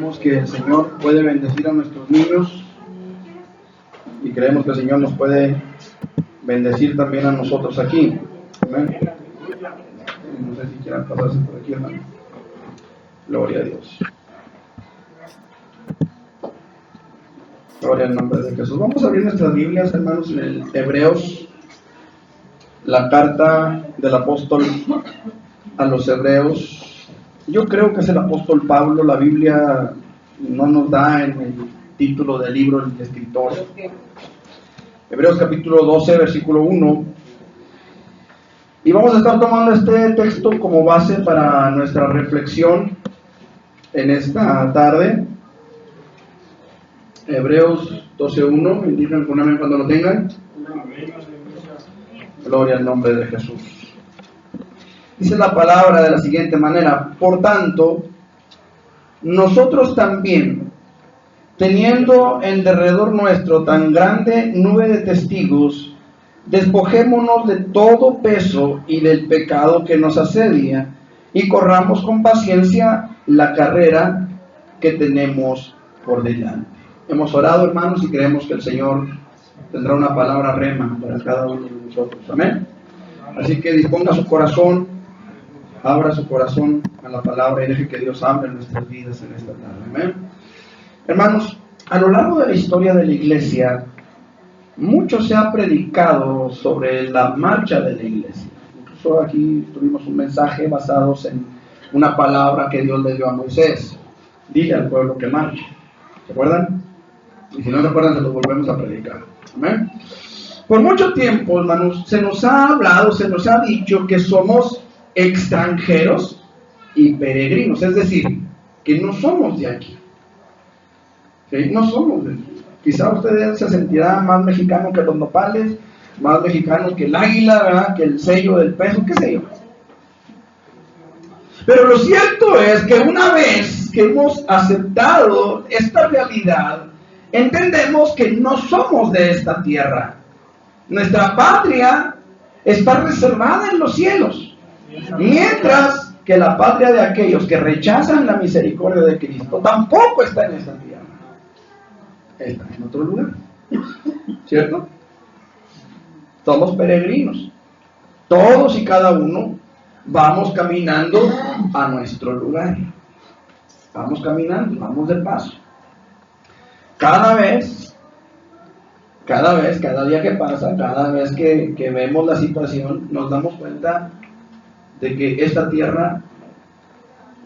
creemos que el Señor puede bendecir a nuestros niños y creemos que el Señor nos puede bendecir también a nosotros aquí. Amén. No sé si quieran pasarse por aquí, hermano. Gloria a Dios. Gloria al nombre de Jesús. Vamos a abrir nuestras Biblias, hermanos, en el Hebreos, la carta del apóstol a los Hebreos. Yo creo que es el apóstol Pablo. La Biblia no nos da en el título del libro el escritor. Hebreos capítulo 12, versículo 1. Y vamos a estar tomando este texto como base para nuestra reflexión en esta tarde. Hebreos 12:1, me indican con amén cuando lo tengan. Gloria al nombre de Jesús. Dice la palabra de la siguiente manera: por tanto, nosotros también, teniendo en derredor nuestro tan grande nube de testigos, despojémonos de todo peso y del pecado que nos asedia, y corramos con paciencia la carrera que tenemos por delante. Hemos orado, hermanos, y creemos que el Señor tendrá una palabra rema para cada uno de nosotros. Amén. Así que disponga su corazón, abra su corazón a la palabra y deje que Dios hable en nuestras vidas en esta tarde. Amén. Hermanos, a lo largo de la historia de la iglesia, mucho se ha predicado sobre la marcha de la iglesia. Incluso aquí tuvimos un mensaje basado en una palabra que Dios le dio a Moisés: dile al pueblo que marche. ¿Se acuerdan? Y si no se acuerdan, se los volvemos a predicar. Amén. Por mucho tiempo, hermanos, se nos ha hablado, se nos ha dicho que somos extranjeros y peregrinos, es decir, que no somos de aquí. ¿Sí? No somos de aquí. Quizá usted se sentirá más mexicano que los nopales, más mexicano que el águila, ¿verdad? Que el sello del peso, qué sé yo. Pero lo cierto es que una vez que hemos aceptado esta realidad, entendemos que no somos de esta tierra. Nuestra patria está reservada en los cielos, mientras que la patria de aquellos que rechazan la misericordia de Cristo tampoco está en esta tierra. Está en otro lugar, ¿cierto? Somos peregrinos. Todos y cada uno vamos caminando a nuestro lugar. Vamos caminando, vamos de paso. Cada día que pasa, cada vez que vemos la situación, nos damos cuenta de que esta tierra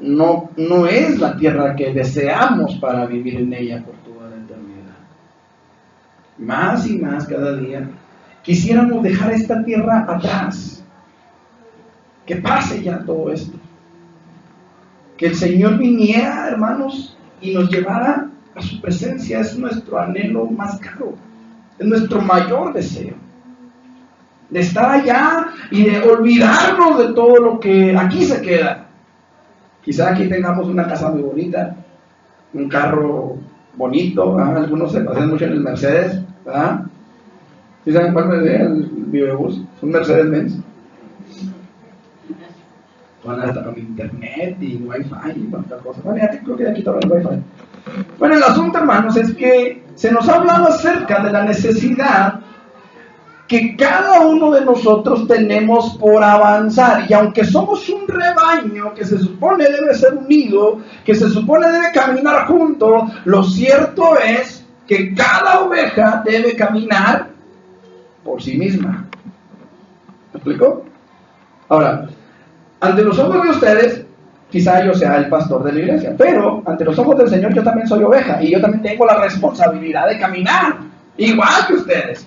no es la tierra que deseamos para vivir en ella por toda la eternidad. Más y más cada día quisiéramos dejar esta tierra atrás. Que pase ya todo esto. Que el Señor viniera, hermanos, y nos llevara a su presencia. Es nuestro anhelo más caro. Es nuestro mayor deseo. De estar allá y de olvidarnos de todo lo que aquí se queda. Quizá aquí tengamos una casa muy bonita, un carro bonito, ¿verdad? Algunos se pasean mucho en el Mercedes, ¿verdad? ¿Sí saben cuál es el Vivebus? Es un Mercedes-Benz. Van hasta con internet y wifi y cuántas cosas. Bueno, ya creo que ya quitaron el wifi. Bueno, el asunto, hermanos, es que se nos ha hablado acerca de la necesidad que cada uno de nosotros tenemos por avanzar. Y aunque somos un rebaño que se supone debe ser unido, que se supone debe caminar junto, lo cierto es que cada oveja debe caminar por sí misma. ¿Me explico? Ahora, ante los ojos de ustedes, quizá yo sea el pastor de la iglesia, pero ante los ojos del Señor yo también soy oveja y yo también tengo la responsabilidad de caminar, igual que ustedes.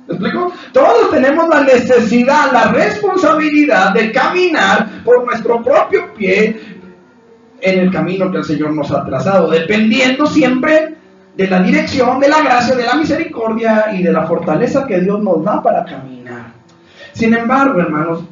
¿Me explico? Todos tenemos la necesidad, la responsabilidad de caminar por nuestro propio pie en el camino que el Señor nos ha trazado, dependiendo siempre de la dirección, de la gracia, de la misericordia y de la fortaleza que Dios nos da para caminar. Sin embargo, hermanos,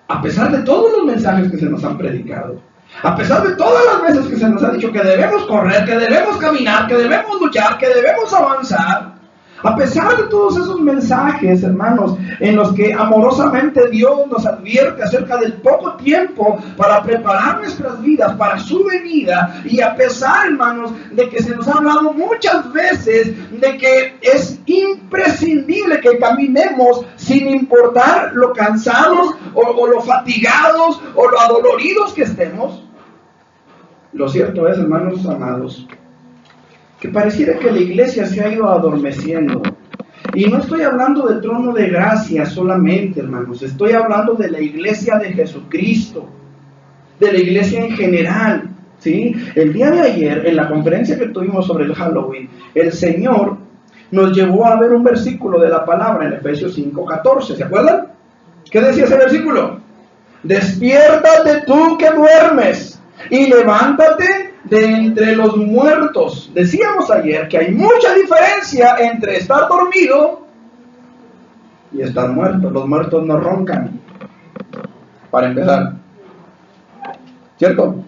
a pesar de todos los mensajes que se nos han predicado, a pesar de todas las veces que se nos ha dicho que debemos correr, que debemos caminar, que debemos luchar, que debemos avanzar, A pesar de todos esos mensajes, hermanos, en los que amorosamente Dios nos advierte acerca del poco tiempo para preparar nuestras vidas para su venida, y a pesar, hermanos, de que se nos ha hablado muchas veces de que es imprescindible que caminemos sin importar lo cansados o lo fatigados o lo adoloridos que estemos, lo cierto es, hermanos amados, que pareciera que la iglesia se ha ido adormeciendo. Y no estoy hablando del trono de gracia solamente, hermanos. Estoy hablando de la iglesia de Jesucristo, de la iglesia en general, ¿sí? El día de ayer, en la conferencia que tuvimos sobre el Halloween, el Señor nos llevó a ver un versículo de la palabra en Efesios 5:14. ¿Se acuerdan? ¿Qué decía ese versículo? Despiértate tú que duermes y levántate de entre los muertos. Decíamos ayer que hay mucha diferencia entre estar dormido y estar muerto. Los muertos no roncan, para empezar, ¿cierto?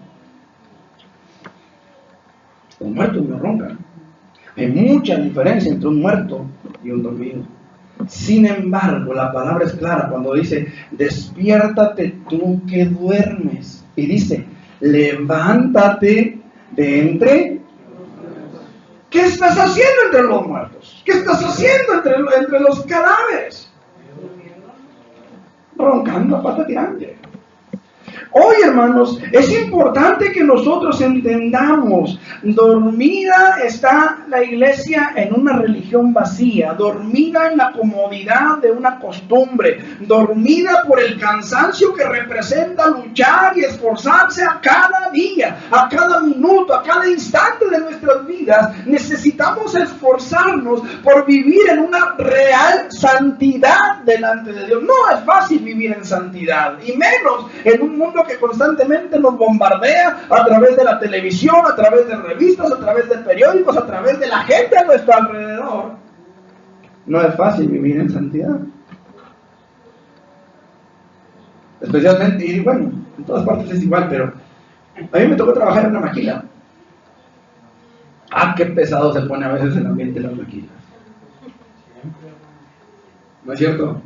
Los muertos no roncan. Hay mucha diferencia entre un muerto y un dormido. Sin embargo, la palabra es clara cuando dice, despiértate tú que duermes, y dice, levántate de entre. ¿Qué estás haciendo entre los muertos? ¿Qué estás haciendo entre los cadáveres? Roncando a pata tirante. Hoy, hermanos, es importante que nosotros entendamos, dormida está la iglesia en una religión vacía, dormida en la comodidad de una costumbre, dormida por el cansancio que representa luchar y esforzarse a cada día, a cada minuto, a cada instante de nuestras vidas. Necesitamos esforzarnos por vivir en una real santidad delante de Dios. No es fácil vivir en santidad, y menos en un mundo que constantemente nos bombardea a través de la televisión, a través de revistas, a través de periódicos, a través de la gente a nuestro alrededor. No es fácil vivir en santidad. Especialmente, y bueno, en todas partes es igual, pero a mí me tocó trabajar en una maquila. Qué pesado se pone a veces el ambiente de las maquilas. ¿No es cierto?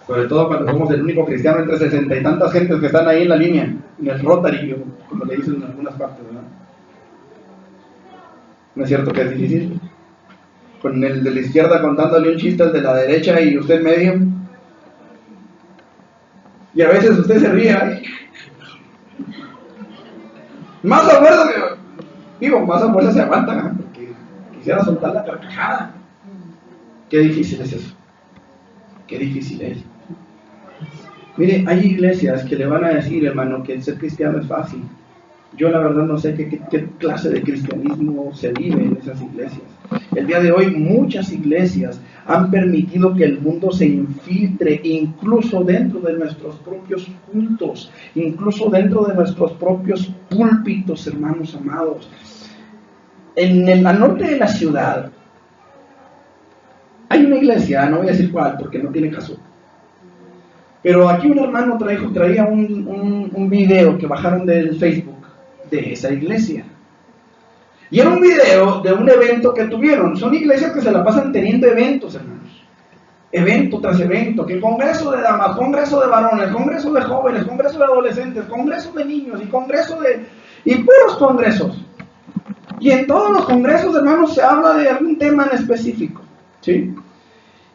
Sobre todo cuando somos el único cristiano entre 60 y tantas gentes que están ahí en la línea, en el Rotary, como le dicen en algunas partes, ¿verdad? ¿No es cierto que es difícil? Con el de la izquierda contándole un chiste al de la derecha y usted en medio. Y a veces usted se ríe, ¿eh? Más a fuerza se aguantan, ¿eh? Porque quisiera soltar la carcajada. Qué difícil es eso. Qué difícil es. Mire, hay iglesias que le van a decir, hermano, que el ser cristiano es fácil. Yo la verdad no sé qué clase de cristianismo se vive en esas iglesias. El día de hoy muchas iglesias han permitido que el mundo se infiltre incluso dentro de nuestros propios cultos, incluso dentro de nuestros propios púlpitos, hermanos amados. En el norte de la ciudad hay una iglesia, no voy a decir cuál porque no tiene caso, pero aquí un hermano traía un video que bajaron del Facebook de esa iglesia. Y era un video de un evento que tuvieron. Son iglesias que se la pasan teniendo eventos, hermanos. Evento tras evento, que congreso de damas, congreso de varones, congreso de jóvenes, congreso de adolescentes, congreso de niños y puros congresos. Y en todos los congresos, hermanos, se habla de algún tema en específico, ¿sí?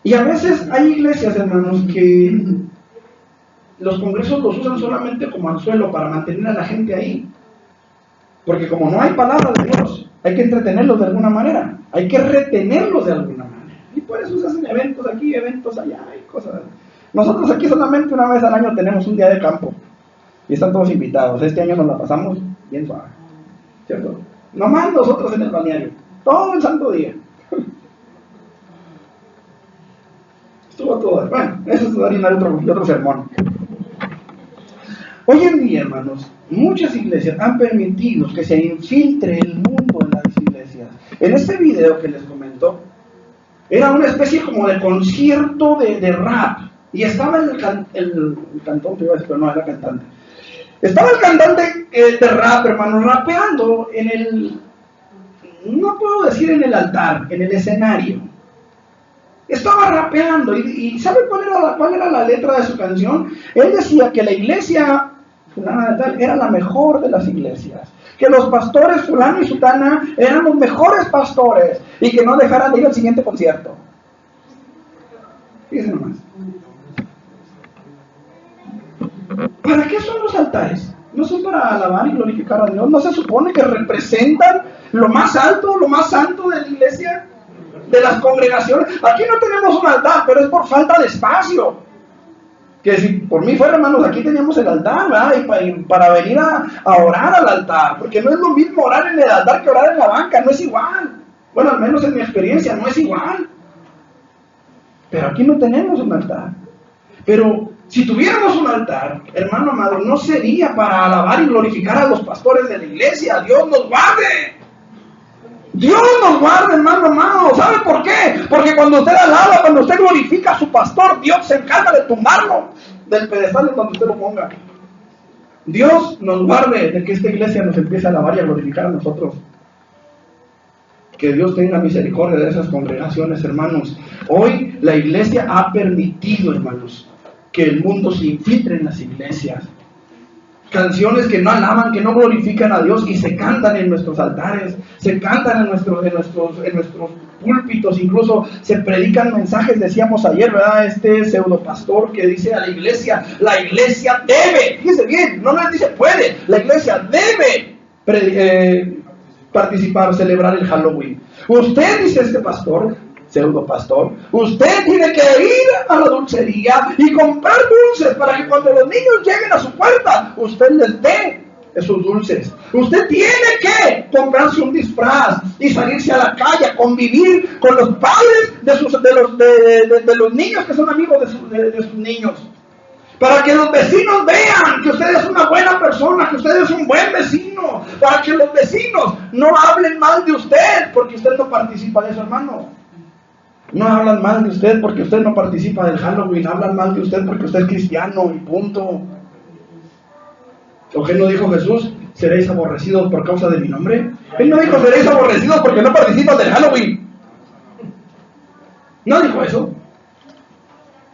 Y a veces hay iglesias, hermanos, que los congresos los usan solamente como anzuelo para mantener a la gente ahí. Porque como no hay palabra de Dios, hay que entretenerlos de alguna manera, hay que retenerlos de alguna manera. Y por eso se hacen eventos aquí, eventos allá y cosas. Nosotros aquí solamente una vez al año tenemos un día de campo y están todos invitados. Este año nos la pasamos bien suave, ¿cierto? Nomás nosotros en el balneario, todo el santo día. Estuvo todo. Bueno, eso es harina de otro sermón. Hoy en día, hermanos, muchas iglesias han permitido que se infiltre el mundo en las iglesias. En este video que les comento, era una especie como de concierto de rap. Y estaba el cantante, pero no era cantante. Estaba el cantante de rap, hermano, rapeando en el, no puedo decir en el altar, en el escenario. Estaba rapeando y ¿sabe cuál era la letra de su canción? Él decía que la iglesia fulana de tal era la mejor de las iglesias, que los pastores fulano y sutana eran los mejores pastores y que no dejaran de ir al siguiente concierto. Fíjense nomás. ¿Para qué son los altares? ¿No son para alabar y glorificar a Dios? ¿No se supone que representan lo más alto, lo más santo de la iglesia? De las congregaciones. Aquí no tenemos un altar, pero es por falta de espacio. Que si por mí fuera, hermanos, aquí teníamos el altar, ¿verdad? Y para venir a orar al altar, porque no es lo mismo orar en el altar que orar en la banca, no es igual. Bueno, al menos en mi experiencia, no es igual. Pero aquí no tenemos un altar. Pero si tuviéramos un altar, hermano amado, no sería para alabar y glorificar a los pastores de la iglesia. Dios nos guarde. Dios nos guarde, hermano amado. ¿Sabe por qué? Porque cuando usted alaba, cuando usted glorifica a su pastor, Dios se encarga de tumbarlo del pedestal donde usted lo ponga. Dios nos guarde de que esta iglesia nos empiece a alabar y a glorificar a nosotros. Que Dios tenga misericordia de esas congregaciones, hermanos. Hoy la iglesia ha permitido, hermanos, que el mundo se infiltre en las iglesias. Canciones que no alaban, que no glorifican a Dios y se cantan en nuestros altares, se cantan en nuestros púlpitos, incluso se predican mensajes, decíamos ayer, ¿verdad? Este pseudopastor que dice a la iglesia debe, fíjese bien, no les dice puede, la iglesia debe participar, celebrar el Halloween. Usted, dice este pastor, pseudopastor, usted tiene que ir a la dulcería y comprar dulces para que cuando los niños lleguen a su puerta, usted les dé esos dulces. Usted tiene que comprarse un disfraz y salirse a la calle a convivir con los padres de los niños que son amigos de sus niños. Para que los vecinos vean que usted es una buena persona, que usted es un buen vecino. Para que los vecinos no hablen mal de usted porque usted no participa de eso, hermano. No hablan mal de usted porque usted no participa del Halloween, hablan mal de usted porque usted es cristiano y punto. ¿O qué no dijo Jesús? ¿Seréis aborrecidos por causa de mi nombre? Él no dijo seréis aborrecidos porque no participan del Halloween. No dijo eso.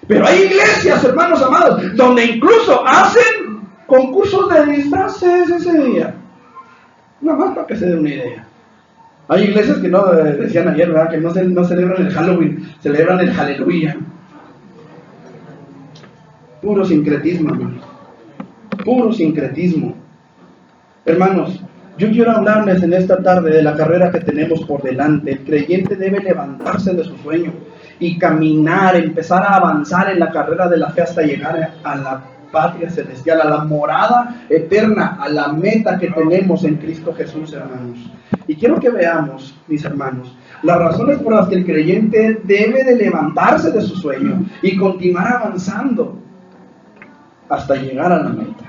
Pero hay iglesias, hermanos amados, donde incluso hacen concursos de disfraces ese día. Nada más para que se dé una idea. Hay iglesias que no, decían ayer, ¿verdad? Que no celebran el Halloween, celebran el Aleluya. Puro sincretismo, hermanos. Puro sincretismo. Hermanos, yo quiero hablarles en esta tarde de la carrera que tenemos por delante. El creyente debe levantarse de su sueño y caminar, empezar a avanzar en la carrera de la fe hasta llegar a la patria celestial, a la morada eterna, a la meta que tenemos en Cristo Jesús, hermanos. Y quiero que veamos, mis hermanos, las razones por las que el creyente debe de levantarse de su sueño y continuar avanzando hasta llegar a la meta,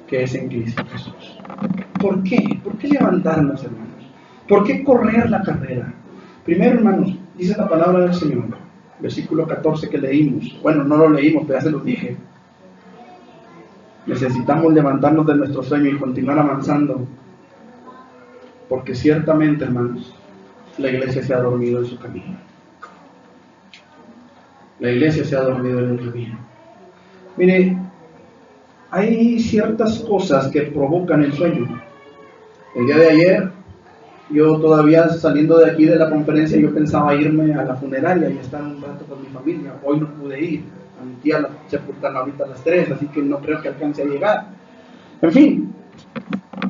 que es en Cristo Jesús. ¿Por qué? ¿Por qué levantarnos, hermanos? ¿Por qué correr la carrera? Primero, hermanos, dice la palabra del Señor, versículo 14 que leímos. Bueno, no lo leímos, pero ya se los dije. Necesitamos levantarnos de nuestro sueño y continuar avanzando. Porque ciertamente, hermanos, la iglesia se ha dormido en su camino. La iglesia se ha dormido en el camino. Mire, hay ciertas cosas que provocan el sueño. El día de ayer, yo todavía saliendo de aquí de la conferencia, yo pensaba irme a la funeraria y estar un rato con mi familia. Hoy no pude ir. A mi tía la sepultan ahorita a las 3, así que no creo que alcance a llegar. En fin,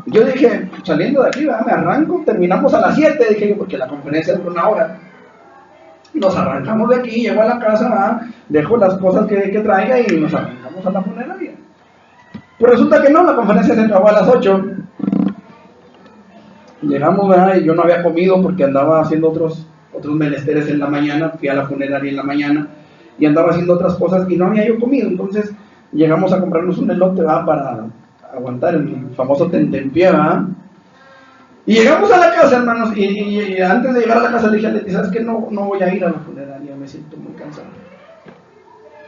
yo dije, saliendo de aquí, ¿verdad? Me arranco, terminamos a las 7, dije yo, porque la conferencia es por una hora. Nos arrancamos de aquí, llego a la casa, ¿verdad? Dejo las cosas que traiga y nos arrancamos a la funeraria. Pues resulta que no, la conferencia se acabó a las 8. Llegamos, ¿verdad? Y yo no había comido porque andaba haciendo otros menesteres en la mañana, fui a la funeraria en la mañana y andaba haciendo otras cosas y no había yo comido. Entonces llegamos a comprarnos un elote, ¿verdad? Para aguantar el famoso tentempié, ¿verdad? Y llegamos a la casa, hermanos, y antes de llegar a la casa le dije a Leti, ¿sabes qué? No voy a ir a la funeraria, me siento muy cansado.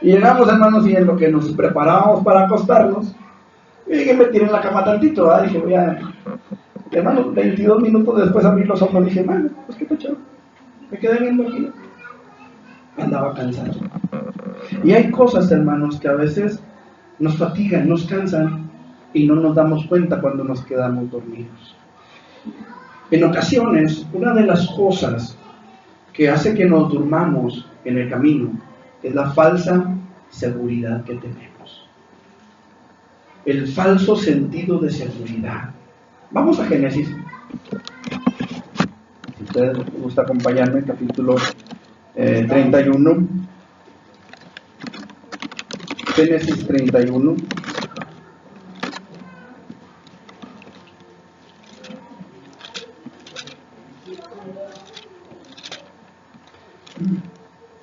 Y llegamos, hermanos, y en lo que nos preparábamos para acostarnos, y dije, me tiré en la cama tantito, ¿verdad? Dije, voy a... Hermanos, 22 minutos después abrí los ojos, dije, bueno, pues qué pecho, me quedé viendo aquí. andaba cansado. Y hay cosas, hermanos, que a veces nos fatigan, nos cansan y no nos damos cuenta cuando nos quedamos dormidos. En ocasiones, una de las cosas que hace que nos durmamos en el camino es la falsa seguridad que tenemos. El falso sentido de seguridad. Vamos a Génesis. Si ustedes les gusta acompañarme, capítulo 31. Génesis 31.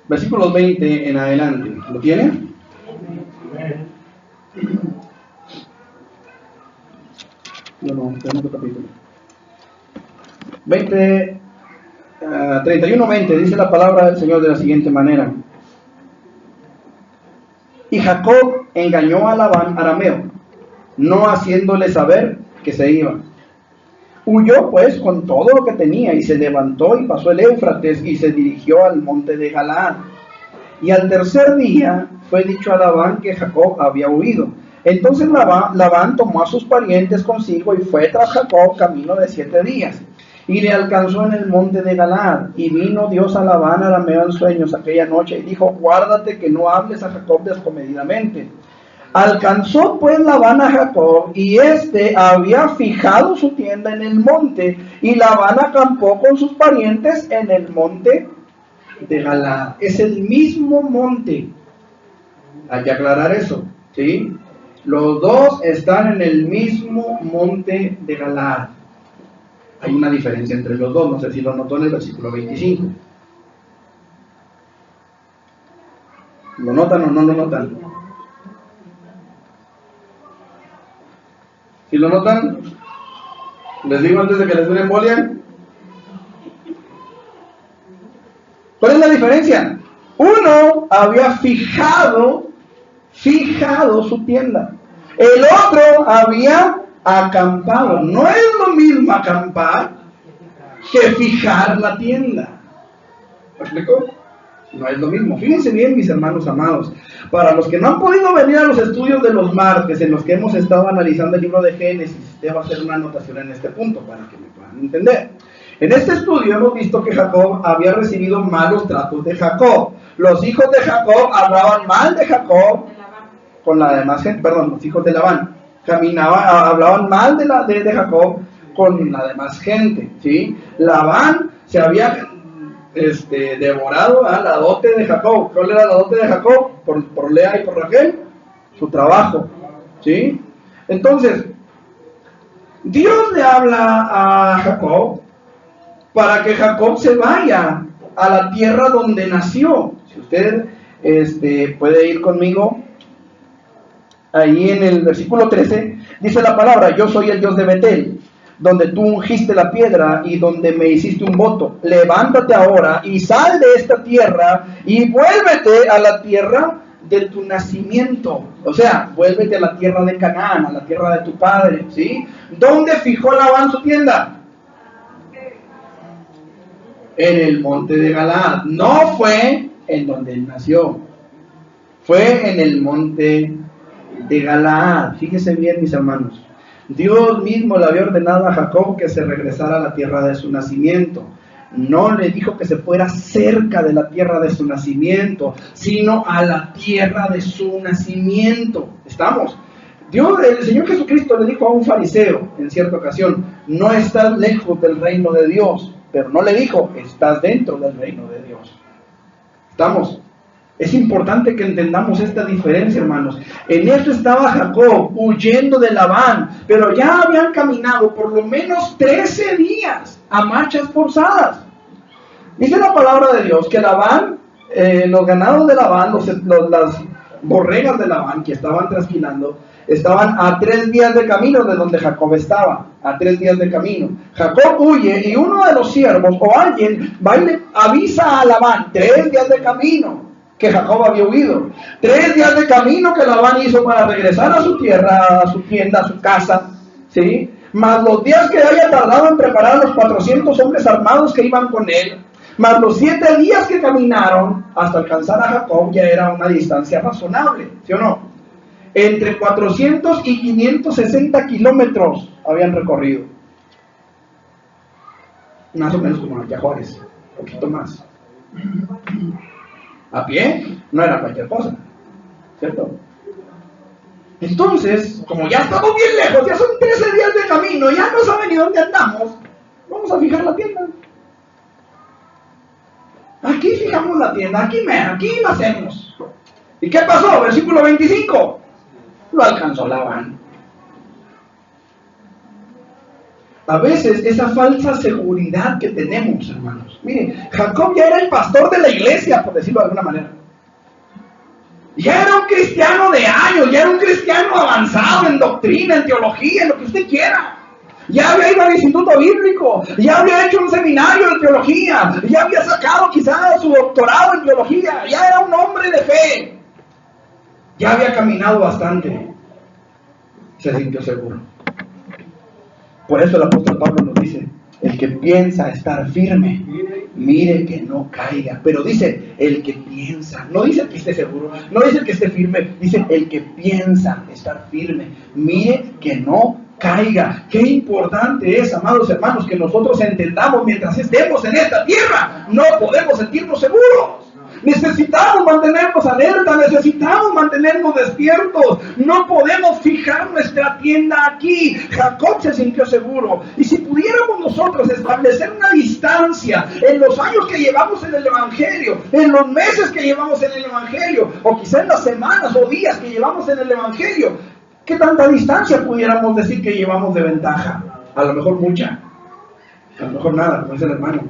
Versículos 20 en adelante. ¿Lo tienen? No, tenemos otro capítulo. 31:20 dice la palabra del Señor de la siguiente manera. Y Jacob engañó a Labán arameo, no haciéndole saber que se iba. Huyó pues con todo lo que tenía y se levantó y pasó el Éufrates y se dirigió al monte de Galaad. Y al tercer día fue dicho a Labán que Jacob había huido. Entonces Labán tomó a sus parientes consigo y fue tras Jacob camino de 7 días. Y le alcanzó en el monte de Galaad. Y vino Dios a Labán arameo en sueños aquella noche y dijo: guárdate que no hables a Jacob descomedidamente. Alcanzó pues Labán a Jacob, y éste había fijado su tienda en el monte, y Labán acampó con sus parientes en el monte de Galaad. Es el mismo monte. Hay que aclarar eso, ¿sí? Los dos están en el mismo monte de Galaad. Hay una diferencia entre los dos, no sé si lo notó en el versículo 25. ¿Lo notan o no lo notan? Si lo notan, les digo antes de que les dé una embolia. ¿Cuál es la diferencia? Uno había fijado su tienda. El otro había acampado. No es lo mismo acampar que fijar la tienda. ¿Me explico? No es lo mismo. Fíjense bien, mis hermanos amados. Para los que no han podido venir a los estudios de los martes en los que hemos estado analizando el libro de Génesis, debo hacer una anotación en este punto para que me puedan entender. En este estudio hemos visto que Jacob había recibido malos tratos de Jacob. Los hijos de Jacob hablaban mal de Jacob con la demás gente, los hijos de Labán hablaban mal de Jacob con la demás gente, ¿sí? Labán se había devorado a la dote de Jacob. ¿Cuál era la dote de Jacob? Por Lea y por Raquel, su trabajo, ¿sí? Entonces, Dios le habla a Jacob para que Jacob se vaya a la tierra donde nació. Si usted puede ir conmigo, ahí en el versículo 13, dice la palabra: yo soy el Dios de Betel, donde tú ungiste la piedra y donde me hiciste un voto. Levántate ahora y sal de esta tierra y vuélvete a la tierra de tu nacimiento. O sea, vuélvete a la tierra de Canaán, a la tierra de tu padre, ¿sí? ¿Dónde fijó Labán su tienda? En el monte de Galaad. No fue en donde él nació, fue en el monte de Galaad. Fíjese bien, mis hermanos. Dios mismo le había ordenado a Jacob que se regresara a la tierra de su nacimiento. No le dijo que se fuera cerca de la tierra de su nacimiento, sino a la tierra de su nacimiento. ¿Estamos? El Señor Jesucristo le dijo a un fariseo en cierta ocasión: no estás lejos del reino de Dios, pero no le dijo: estás dentro del reino de Dios. ¿Estamos? Es importante que entendamos esta diferencia, hermanos. En esto estaba Jacob, huyendo de Labán, pero ya habían caminado por lo menos 13 días a marchas forzadas. Dice la palabra de Dios que Labán, los ganados de Labán, las borregas de Labán que estaban trasquilando, estaban a 3 días de camino de donde Jacob estaba, a 3 días de camino. Jacob huye y uno de los siervos o alguien va y le avisa a Labán: 3 días de camino que Jacob había huido, 3 días de camino que Labán hizo para regresar a su tierra, a su tienda, a su casa, ¿sí? Más los días que haya tardado en preparar a los 400 hombres armados que iban con él, Mas los 7 días que caminaron hasta alcanzar a Jacob ya era una distancia razonable, ¿sí o no? Entre 400 y 560 kilómetros habían recorrido. Más o menos como aquí a Juárez, un poquito más. A pie no era cualquier cosa, ¿cierto? Entonces, como ya estamos bien lejos, ya son 13 días de camino, ya no saben ni dónde andamos, vamos a fijar la tienda. Aquí fijamos la tienda, aquí la hacemos. ¿Y qué pasó? Versículo 25. Lo alcanzó Labán. A veces esa falsa seguridad que tenemos, hermanos. Miren, Jacob ya era el pastor de la iglesia, por decirlo de alguna manera. Ya era un cristiano de años, ya era un cristiano avanzado en doctrina, en teología, en lo que usted quiera. Ya había ido al instituto bíblico, ya había hecho un seminario de teología, ya había sacado quizás su doctorado en teología, ya era un hombre de fe. Ya había caminado bastante. Se sintió seguro. Por eso el apóstol Pablo nos dice, el que piensa estar firme, mire que no caiga. Pero dice, el que piensa, no dice el que esté seguro, no dice el que esté firme, dice el que piensa estar firme, mire que no caiga. Qué importante es, amados hermanos, que nosotros entendamos mientras estemos en esta tierra, no podemos sentirnos seguros. Necesitamos mantenernos alerta, necesitamos mantenernos despiertos. No podemos fijar nuestra tienda aquí. Jacob se sintió seguro. Y si pudiéramos nosotros establecer una distancia en los años que llevamos en el Evangelio, en los meses que llevamos en el Evangelio, o quizá en las semanas o días que llevamos en el Evangelio, ¿qué tanta distancia pudiéramos decir que llevamos de ventaja? A lo mejor mucha, a lo mejor nada, como dice el hermano.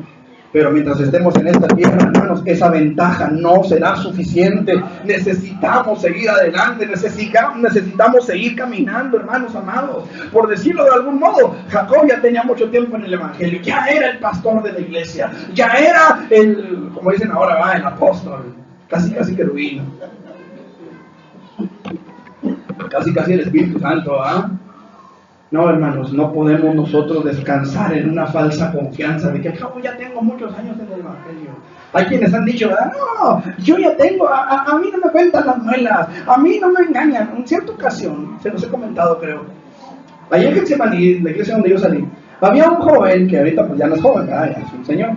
Pero mientras estemos en esta tierra, hermanos, esa ventaja no será suficiente. Necesitamos seguir adelante, necesitamos seguir caminando, hermanos amados. Por decirlo de algún modo, Jacob ya tenía mucho tiempo en el Evangelio, ya era el pastor de la iglesia, ya era el, como dicen ahora, el apóstol, casi querubín, casi el Espíritu Santo, No, hermanos, no podemos nosotros descansar en una falsa confianza de que ya tengo muchos años en el Evangelio. Hay quienes han dicho, no, yo ya tengo, a mí no me cuentan las muelas, a mí no me engañan. En cierta ocasión, se los he comentado, creo, allá en Getsemaní, la iglesia donde yo salí, había un joven que ahorita pues ya no es joven, ya es un señor,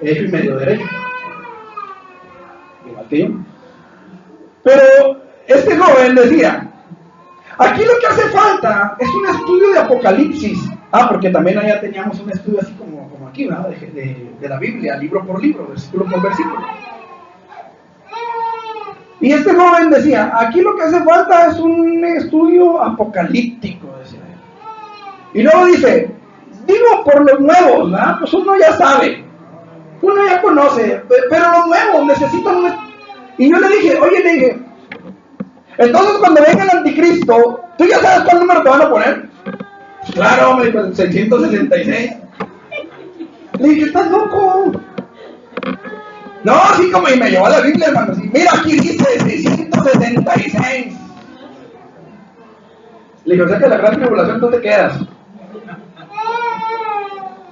hecho y medio derecho, igual que yo. Pero este joven decía, aquí lo que hace falta es un estudio de Apocalipsis. Porque también allá teníamos un estudio así como aquí, ¿verdad? De la Biblia, libro por libro, versículo por versículo. Y este joven decía, aquí lo que hace falta es un estudio apocalíptico, decía él. Y luego dice, digo por los nuevos, ¿verdad? Pues uno ya sabe, uno ya conoce, pero los nuevos necesitan un estudio. Y yo le dije, entonces cuando venga el anticristo, ¿tú ya sabes cuál número te van a poner? Claro, me dijo, 666. Le dije, ¿estás loco? No, así como y me llevó a la Biblia, hermano. Mira, aquí dice 666. Le dije, o sea que la gran tribulación tú te quedas.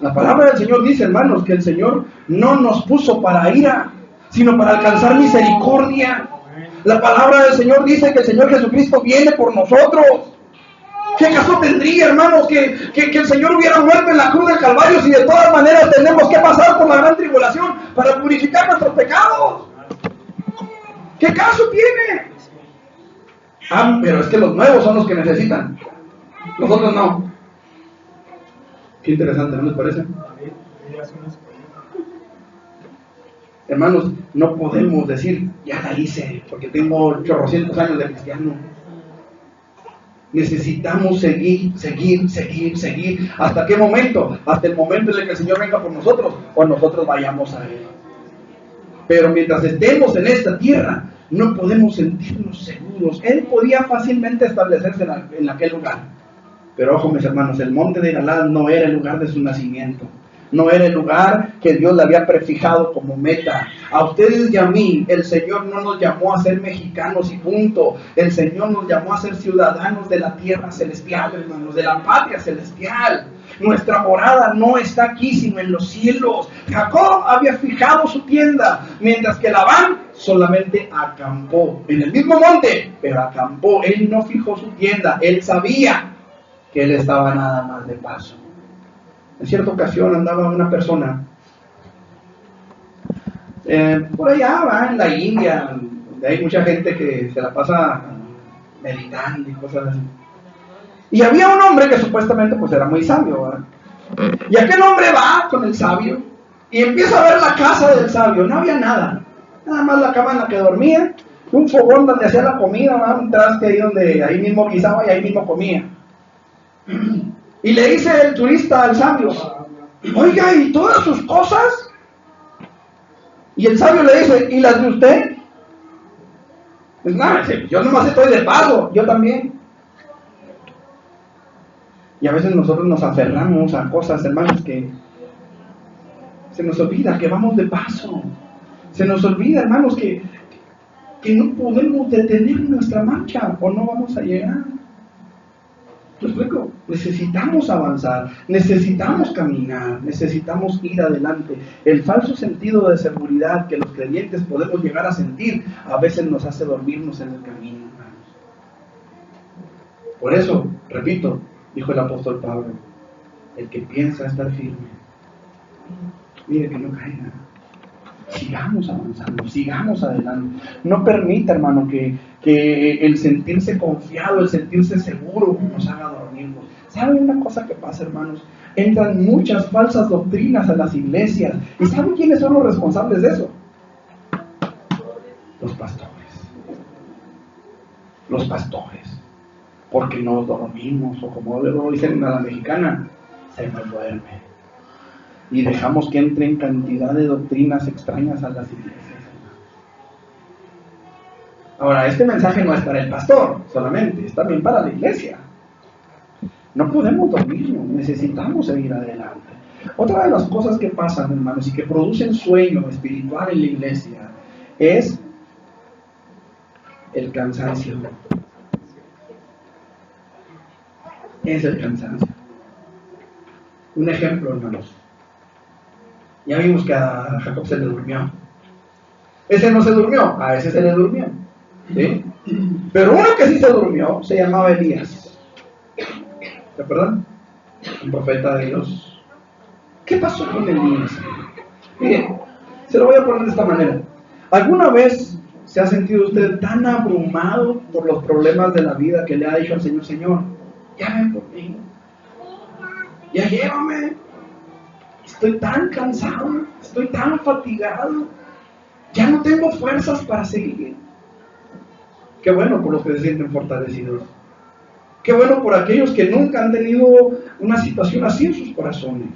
La palabra del Señor dice, hermanos, que el Señor no nos puso para ira, sino para alcanzar misericordia. La palabra del Señor dice que el Señor Jesucristo viene por nosotros. ¿Qué caso tendría, hermanos, que el Señor hubiera muerto en la cruz del Calvario si de todas maneras tenemos que pasar por la gran tribulación para purificar nuestros pecados? ¿Qué caso tiene? Pero es que los nuevos son los que necesitan. Nosotros no. Qué interesante, ¿no les parece? Hermanos, no podemos decir, ya la hice, porque tengo 800 años de cristiano. Necesitamos seguir. ¿Hasta qué momento? Hasta el momento en el que el Señor venga por nosotros, o nosotros vayamos a Él. Pero mientras estemos en esta tierra, no podemos sentirnos seguros. Él podía fácilmente establecerse en aquel lugar. Pero ojo, mis hermanos, el monte de Galaad no era el lugar de su nacimiento. No era el lugar que Dios le había prefijado como meta. A ustedes y a mí, el Señor no nos llamó a ser mexicanos y punto. El Señor nos llamó a ser ciudadanos de la tierra celestial, hermanos, de la patria celestial. Nuestra morada no está aquí, sino en los cielos. Jacob había fijado su tienda, mientras que Labán solamente acampó en el mismo monte, pero acampó. Él no fijó su tienda, él sabía que él estaba nada más de paso. En cierta ocasión andaba una persona por allá, va, en la India, donde hay mucha gente que se la pasa meditando y cosas así. Y había un hombre que supuestamente pues era muy sabio, ¿verdad? Y aquel hombre va con el sabio y empieza a ver la casa del sabio. No había nada, nada más la cama en la que dormía, un fogón donde hacía la comida, ¿verdad? Un traste ahí donde ahí mismo guisaba y ahí mismo comía. Y le dice el turista al sabio: oiga, ¿y todas sus cosas? Y el sabio le dice: ¿y las de usted? Pues nada, yo nomás estoy de paso, yo también. Y a veces nosotros nos aferramos a cosas, hermanos, que se nos olvida que vamos de paso. Se nos olvida, hermanos, que no podemos detener nuestra marcha o no vamos a llegar. ¿Te explico? Necesitamos avanzar, necesitamos caminar, necesitamos ir adelante. El falso sentido de seguridad que los creyentes podemos llegar a sentir a veces nos hace dormirnos en el camino, hermanos. Por eso, repito, dijo el apóstol Pablo: el que piensa estar firme, mire que no caiga. Sigamos avanzando, sigamos adelante. No permita, hermano, que el sentirse confiado, el sentirse seguro nos haga dormirnos. ¿Saben una cosa que pasa, hermanos? Entran muchas falsas doctrinas a las iglesias. ¿Y saben quiénes son los responsables de eso? Los pastores. Los pastores. Porque nos dormimos, o como lo dicen a la mexicana, se nos duerme. Y dejamos que entren cantidad de doctrinas extrañas a las iglesias. Ahora, este mensaje no es para el pastor solamente, es también para la iglesia. No podemos dormirnos, necesitamos seguir adelante. Otra de las cosas que pasan, hermanos, y que producen sueño espiritual en la iglesia, es el cansancio. Es el cansancio. Un ejemplo, hermanos. Ya vimos que a Jacob se le durmió. Ese no se durmió, a ese se le durmió. ¿Sí? Pero uno que sí se durmió se llamaba Elías. ¿Se acuerdan? Un profeta de Dios. ¿Qué pasó con Elías? Miren, se lo voy a poner de esta manera. ¿Alguna vez se ha sentido usted tan abrumado por los problemas de la vida que le ha dicho al Señor: Señor, ya ven por mí, ya llévame? Estoy tan cansado, estoy tan fatigado, ya no tengo fuerzas para seguir. Qué bueno por los que se sienten fortalecidos. Qué bueno por aquellos que nunca han tenido una situación así en sus corazones.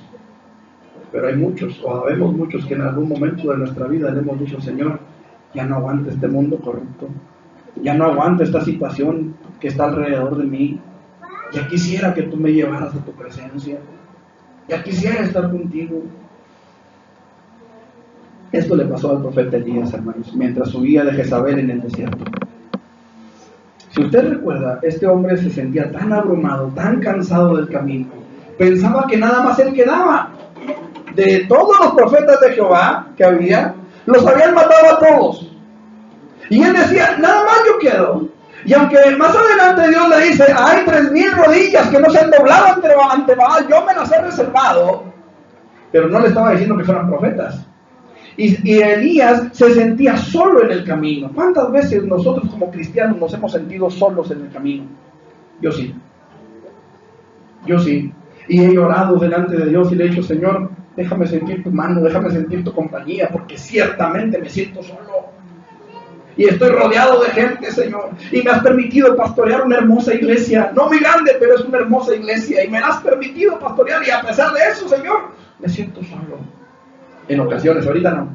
Pero hay muchos, o habemos muchos, que en algún momento de nuestra vida le hemos dicho: Señor, ya no aguanto este mundo corrupto, ya no aguanto esta situación que está alrededor de mí, ya quisiera que tú me llevaras a tu presencia, ya quisiera estar contigo. Esto le pasó al profeta Elías, hermanos, mientras subía de Jezabel en el desierto. Si usted recuerda, este hombre se sentía tan abrumado, tan cansado del camino, pensaba que nada más él quedaba. De todos los profetas de Jehová que había, los habían matado a todos. Y él decía: nada más yo quedo. Y aunque más adelante Dios le dice: hay 3,000 rodillas que no se han doblado ante Baal, yo me las he reservado. Pero no le estaba diciendo que fueran profetas. Y Elías se sentía solo en el camino. ¿Cuántas veces nosotros como cristianos nos hemos sentido solos en el camino? Yo sí. Yo sí. Y he llorado delante de Dios y le he dicho: Señor, déjame sentir tu mano, déjame sentir tu compañía, porque ciertamente me siento solo. Y estoy rodeado de gente, Señor. Y me has permitido pastorear una hermosa iglesia. No muy grande, pero es una hermosa iglesia. Y me la has permitido pastorear. Y a pesar de eso, Señor, me siento solo. En ocasiones, ahorita no.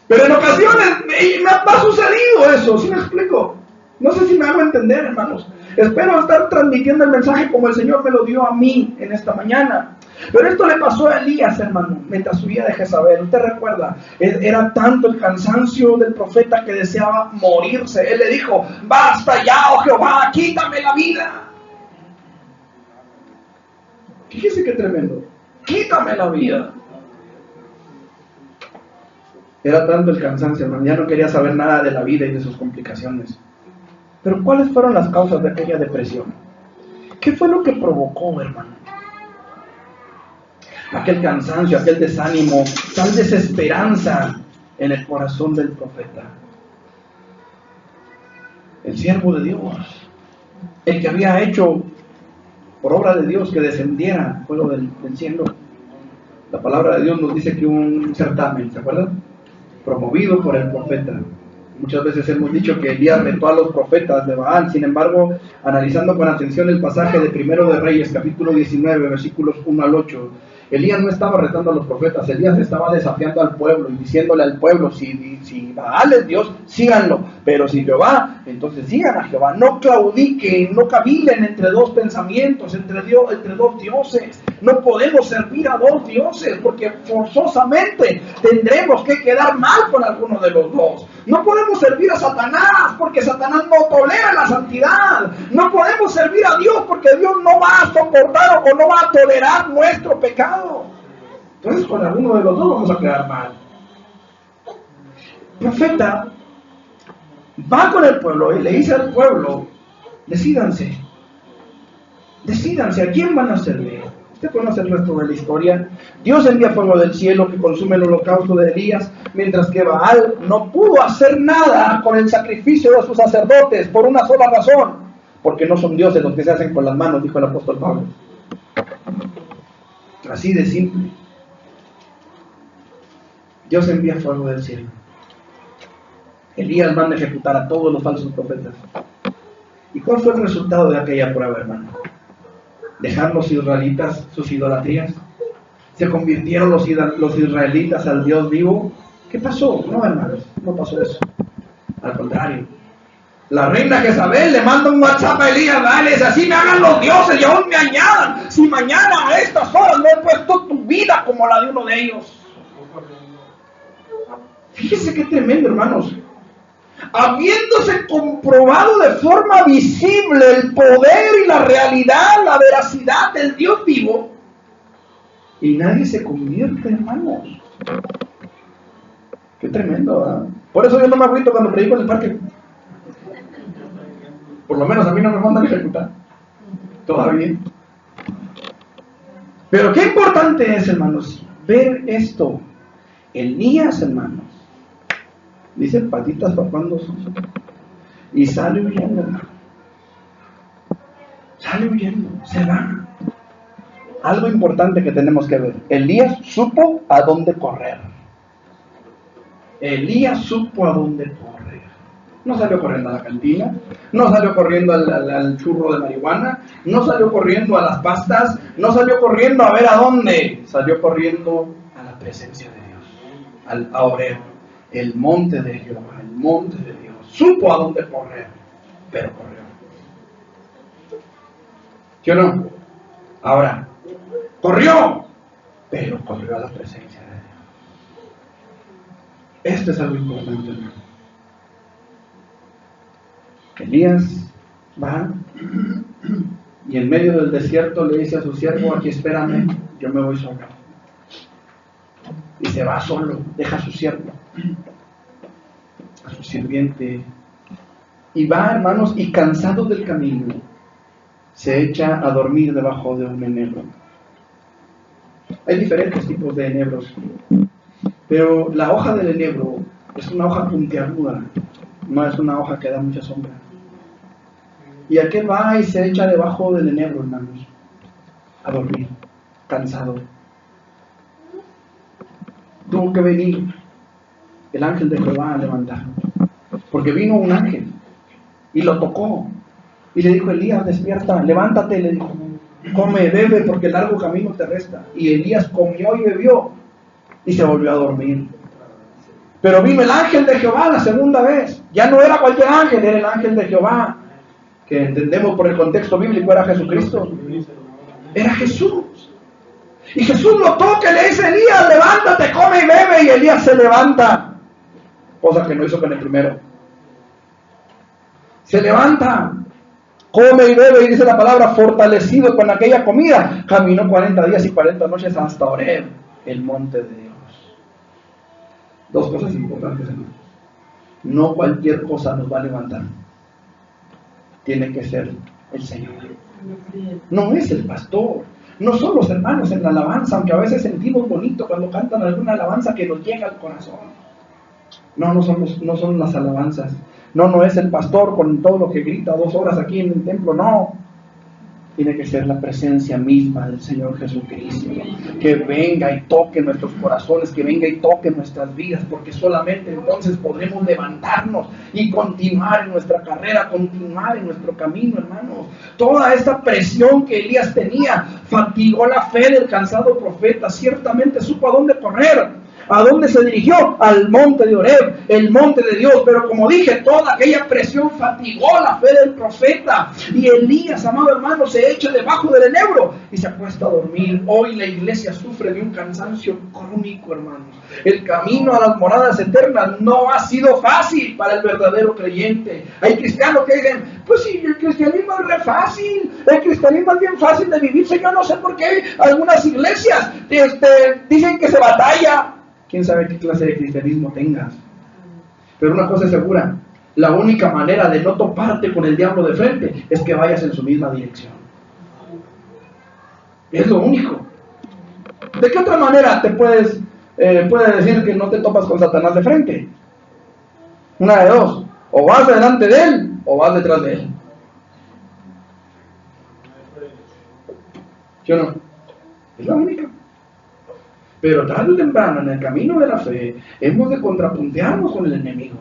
Pero en ocasiones me ha sucedido eso. ¿Sí me explico? No sé si me hago entender, hermanos. Espero estar transmitiendo el mensaje como el Señor me lo dio a mí en esta mañana. Pero esto le pasó a Elías, hermano, mientras huía de Jezabel. Usted recuerda, era tanto el cansancio del profeta que deseaba morirse. Él le dijo: basta ya, oh Jehová, quítame la vida. Fíjese qué tremendo. Quítame la vida. Era tanto el cansancio, hermano, ya no quería saber nada de la vida y de sus complicaciones. Pero ¿cuáles fueron las causas de aquella depresión? ¿Qué fue lo que provocó, hermano? Aquel cansancio, aquel desánimo, tal desesperanza en el corazón del profeta. El siervo de Dios, el que había hecho por obra de Dios que descendiera fuego del cielo. La palabra de Dios nos dice que hubo un certamen, ¿se acuerdan? Promovido por el profeta. Muchas veces hemos dicho que Elías retó a los profetas de Baal. Sin embargo, analizando con atención el pasaje de Primero de Reyes, capítulo 19, versículos 1 al 8, Elías no estaba retando a los profetas. Elías estaba desafiando al pueblo y diciéndole al pueblo: si Baal es Dios, síganlo, pero si Jehová, entonces sigan a Jehová. No claudiquen, no cavilen entre dos pensamientos, entre dos dioses. No podemos servir a dos dioses, porque forzosamente tendremos que quedar mal con alguno de los dos. No podemos servir a Satanás, porque Satanás no tolera la santidad. No podemos servir a Dios, porque Dios no va a soportar o no va a tolerar nuestro pecado. Entonces con alguno de los dos vamos a quedar mal. El profeta va con el pueblo y le dice al pueblo: decídanse, ¿a quién van a servir? Usted conoce el resto de la historia. Dios envía fuego del cielo que consume el holocausto de Elías, mientras que Baal no pudo hacer nada con el sacrificio de sus sacerdotes por una sola razón: porque no son dioses los que se hacen con las manos, dijo el apóstol Pablo. Así de simple. Dios envía fuego del cielo. Elías manda ejecutar a todos los falsos profetas. ¿Y cuál fue el resultado de aquella prueba, hermano? ¿Dejar los israelitas sus idolatrías? ¿Se convirtieron los israelitas al Dios vivo? ¿Qué pasó? No, hermanos, no pasó eso. Al contrario. La reina Jezabel le manda un WhatsApp a Elías: dale, así me hagan los dioses y aún me añadan, si mañana a estas horas no he puesto tu vida como la de uno de ellos. Fíjese qué tremendo, hermanos. Habiéndose comprobado de forma visible el poder y la realidad, la veracidad del Dios vivo, y nadie se convierte, hermanos. Qué tremendo, ¿verdad? Por eso yo no me agüito cuando predico en el parque. Por lo menos a mí no me mandan a ejecutar todavía. Pero qué importante es, hermanos, ver esto. Elías, hermanos, dice patitas papando y sale huyendo, hermano. Sale huyendo, se va. Algo importante que tenemos que ver: Elías supo a dónde correr. Elías supo a dónde correr. No salió corriendo a la cantina, no salió corriendo al churro de marihuana, no salió corriendo a las pastas, no salió corriendo a ver a dónde. Salió corriendo a la presencia de Dios, a Horeb, el monte de Jehová, el monte de Dios. Supo a dónde correr, pero corrió. ¿Sí o no? Ahora, corrió, pero corrió a la presencia de Dios. Esto es algo importante, hermano. Elías va y en medio del desierto le dice a su siervo: aquí espérame, yo me voy solo. Y se va solo, deja a su siervo, a su sirviente, y va, hermanos, y cansado del camino, se echa a dormir debajo de un enebro. Hay diferentes tipos de enebros, pero la hoja del enebro es una hoja puntiaguda, no es una hoja que da mucha sombra. Y aquel va y se echa debajo del enebro, hermanos, a dormir, cansado. Tuvo que venir el ángel de Jehová a levantarlo, porque vino un ángel y lo tocó y le dijo: Elías, despierta, levántate, le dijo, come, bebe, porque el largo camino te resta. Y Elías comió y bebió y se volvió a dormir. Pero vino el ángel de Jehová la segunda vez. Ya no era cualquier ángel, era el ángel de Jehová, que entendemos por el contexto bíblico era Jesucristo. Era Jesús. Y Jesús lo toca y le dice: Elías, levántate, come y bebe. Y Elías se levanta, cosa que no hizo con el primero. Se levanta, come y bebe, y dice la palabra, fortalecido con aquella comida, caminó 40 días y 40 noches hasta Horeb, el monte de Dios. Dos cosas importantes, hermanos. No cualquier cosa nos va a levantar. Tiene que ser el Señor. No es el pastor. No son los hermanos en la alabanza, aunque a veces sentimos bonito cuando cantan alguna alabanza que nos llega al corazón. No son las alabanzas. No es el pastor con todo lo que grita 2 horas aquí en el templo. No. Tiene que ser la presencia misma del Señor Jesucristo, que venga y toque nuestros corazones, que venga y toque nuestras vidas, porque solamente entonces podremos levantarnos y continuar en nuestra carrera, continuar en nuestro camino, hermanos. Toda esta presión que Elías tenía fatigó la fe del cansado profeta. Ciertamente supo a dónde correr. ¿A dónde se dirigió? Al monte de Horeb, el monte de Dios. Pero como dije, toda aquella presión fatigó la fe del profeta. Y Elías, amado hermano, se echa debajo del enebro y se acuesta a dormir. Hoy la iglesia sufre de un cansancio crónico, hermanos. El camino a las moradas eternas no ha sido fácil para el verdadero creyente. Hay cristianos que dicen: pues sí, el cristianismo es re fácil. El cristianismo es bien fácil de vivirse. Yo no sé por qué algunas iglesias dicen que se batalla. ¿Quién sabe qué clase de cristianismo tengas? Pero una cosa es segura: la única manera de no toparte con el diablo de frente es que vayas en su misma dirección. Es lo único. ¿De qué otra manera te puedes decir que no te topas con Satanás de frente? Una de dos: o vas delante de él o vas detrás de él. ¿Sí o no? Es la única. Pero tarde o temprano, en el camino de la fe, hemos de contrapuntearnos con el enemigo.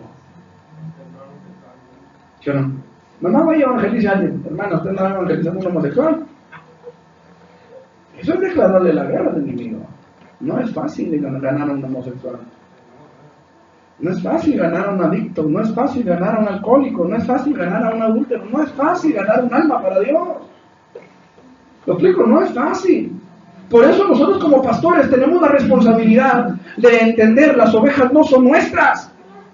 ¿Sí o no? Mamá, vaya a evangelizar a alguien. Hermano, ¿usted no va evangelizando a un homosexual? Eso es declararle la guerra al enemigo. No es fácil ganar a un homosexual. No es fácil ganar a un adicto. No es fácil ganar a un alcohólico. No es fácil ganar a un adúltero. No es fácil ganar un alma para Dios. ¿Lo explico? No es fácil. Por eso nosotros como pastores tenemos la responsabilidad de entender: las ovejas no son nuestras,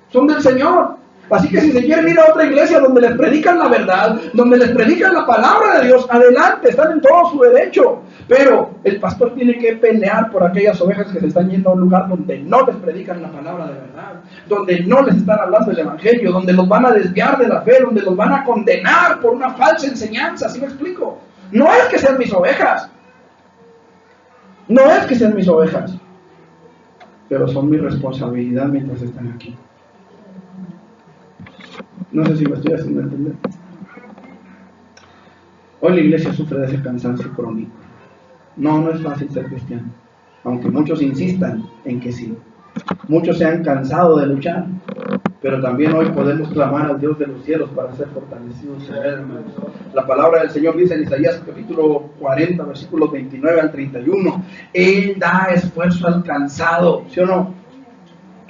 son del Señor. Así que si se quieren ir a otra iglesia donde les predican la verdad, donde les predican la palabra de Dios, adelante, están en todo su derecho. Pero el pastor tiene que pelear por aquellas ovejas que se están yendo a un lugar donde no les predican la palabra de verdad, donde no les están hablando del evangelio, donde los van a desviar de la fe, donde los van a condenar por una falsa enseñanza. ¿Sí me explico? No es que sean mis ovejas. No es que sean mis ovejas, pero son mi responsabilidad mientras están aquí. No sé si me estoy haciendo entender. Hoy la iglesia sufre de ese cansancio crónico. No es fácil ser cristiano, aunque muchos insistan en que sí. Muchos se han cansado de luchar, pero también hoy podemos clamar al Dios de los cielos para ser fortalecidos en él, hermanos. La palabra del Señor dice en Isaías capítulo 40, versículos 29 al 31, Él da esfuerzo al cansado, ¿sí o no?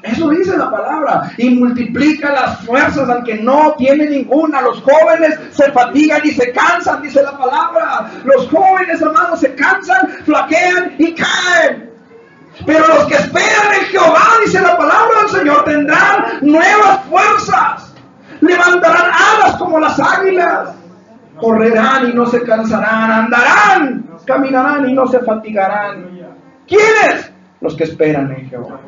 Eso dice la palabra, y multiplica las fuerzas al que no tiene ninguna. Los jóvenes se fatigan y se cansan, dice la palabra. Los jóvenes, hermanos, se cansan, flaquean y caen. Pero los que esperan en Jehová, dice la palabra del Señor, tendrán nuevas fuerzas. Levantarán alas como las águilas. Correrán y no se cansarán. Andarán, caminarán y no se fatigarán. ¿Quiénes? Los que esperan en Jehová.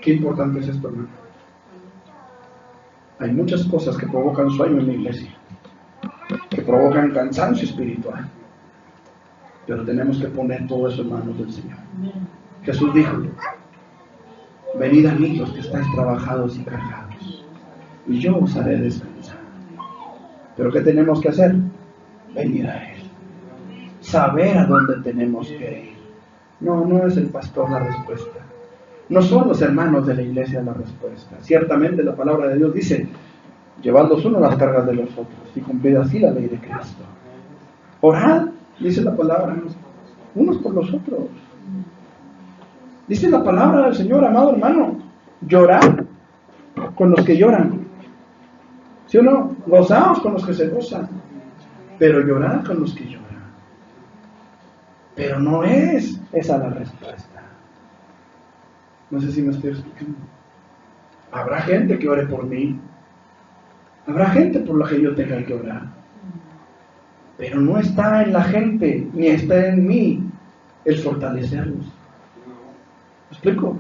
Qué importante es esto, hermano. Hay muchas cosas que provocan sueño en la iglesia, que provocan cansancio espiritual. Pero tenemos que poner todo eso en manos del Señor. Jesús dijo: venid a mí los que estáis trabajados y cargados, y yo os haré descansar. Pero ¿qué tenemos que hacer? Venir a Él. Saber a dónde tenemos que ir. No es el pastor la respuesta. No son los hermanos de la iglesia la respuesta. Ciertamente la palabra de Dios dice: llevad los unos las cargas de los otros, y cumplid así la ley de Cristo. Orad, dice la palabra, unos por los otros. Dice la palabra del Señor, amado hermano: llorad con los que lloran. ¿Sí o no? Gozaos con los que se gozan, pero llorad con los que lloran. Pero no es esa la respuesta. No sé si me estoy explicando. Habrá gente que ore por mí. Habrá gente por la que yo tenga que orar. Pero no está en la gente, ni está en mí el fortalecerlos. ¿Me explico?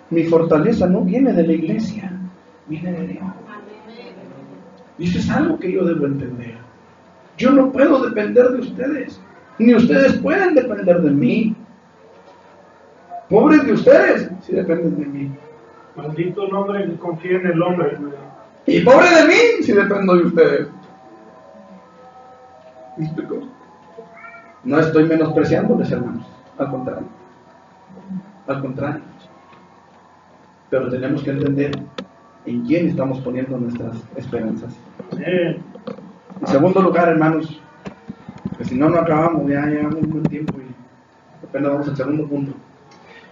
Mi fortaleza no viene de la iglesia, viene de Dios. Y eso es algo que yo debo entender. Yo no puedo depender de ustedes, ni ustedes pueden depender de mí. Pobres de ustedes, si dependen de mí. Maldito el hombre que confía en el hombre. Y pobre de mí, si dependo de ustedes. ¿Me explico? No estoy menospreciándoles, hermanos. Al contrario. Al contrario. Pero tenemos que entender en quién estamos poniendo nuestras esperanzas. En segundo lugar, hermanos, que si no, no acabamos, ya llevamos un buen tiempo y apenas vamos al segundo punto.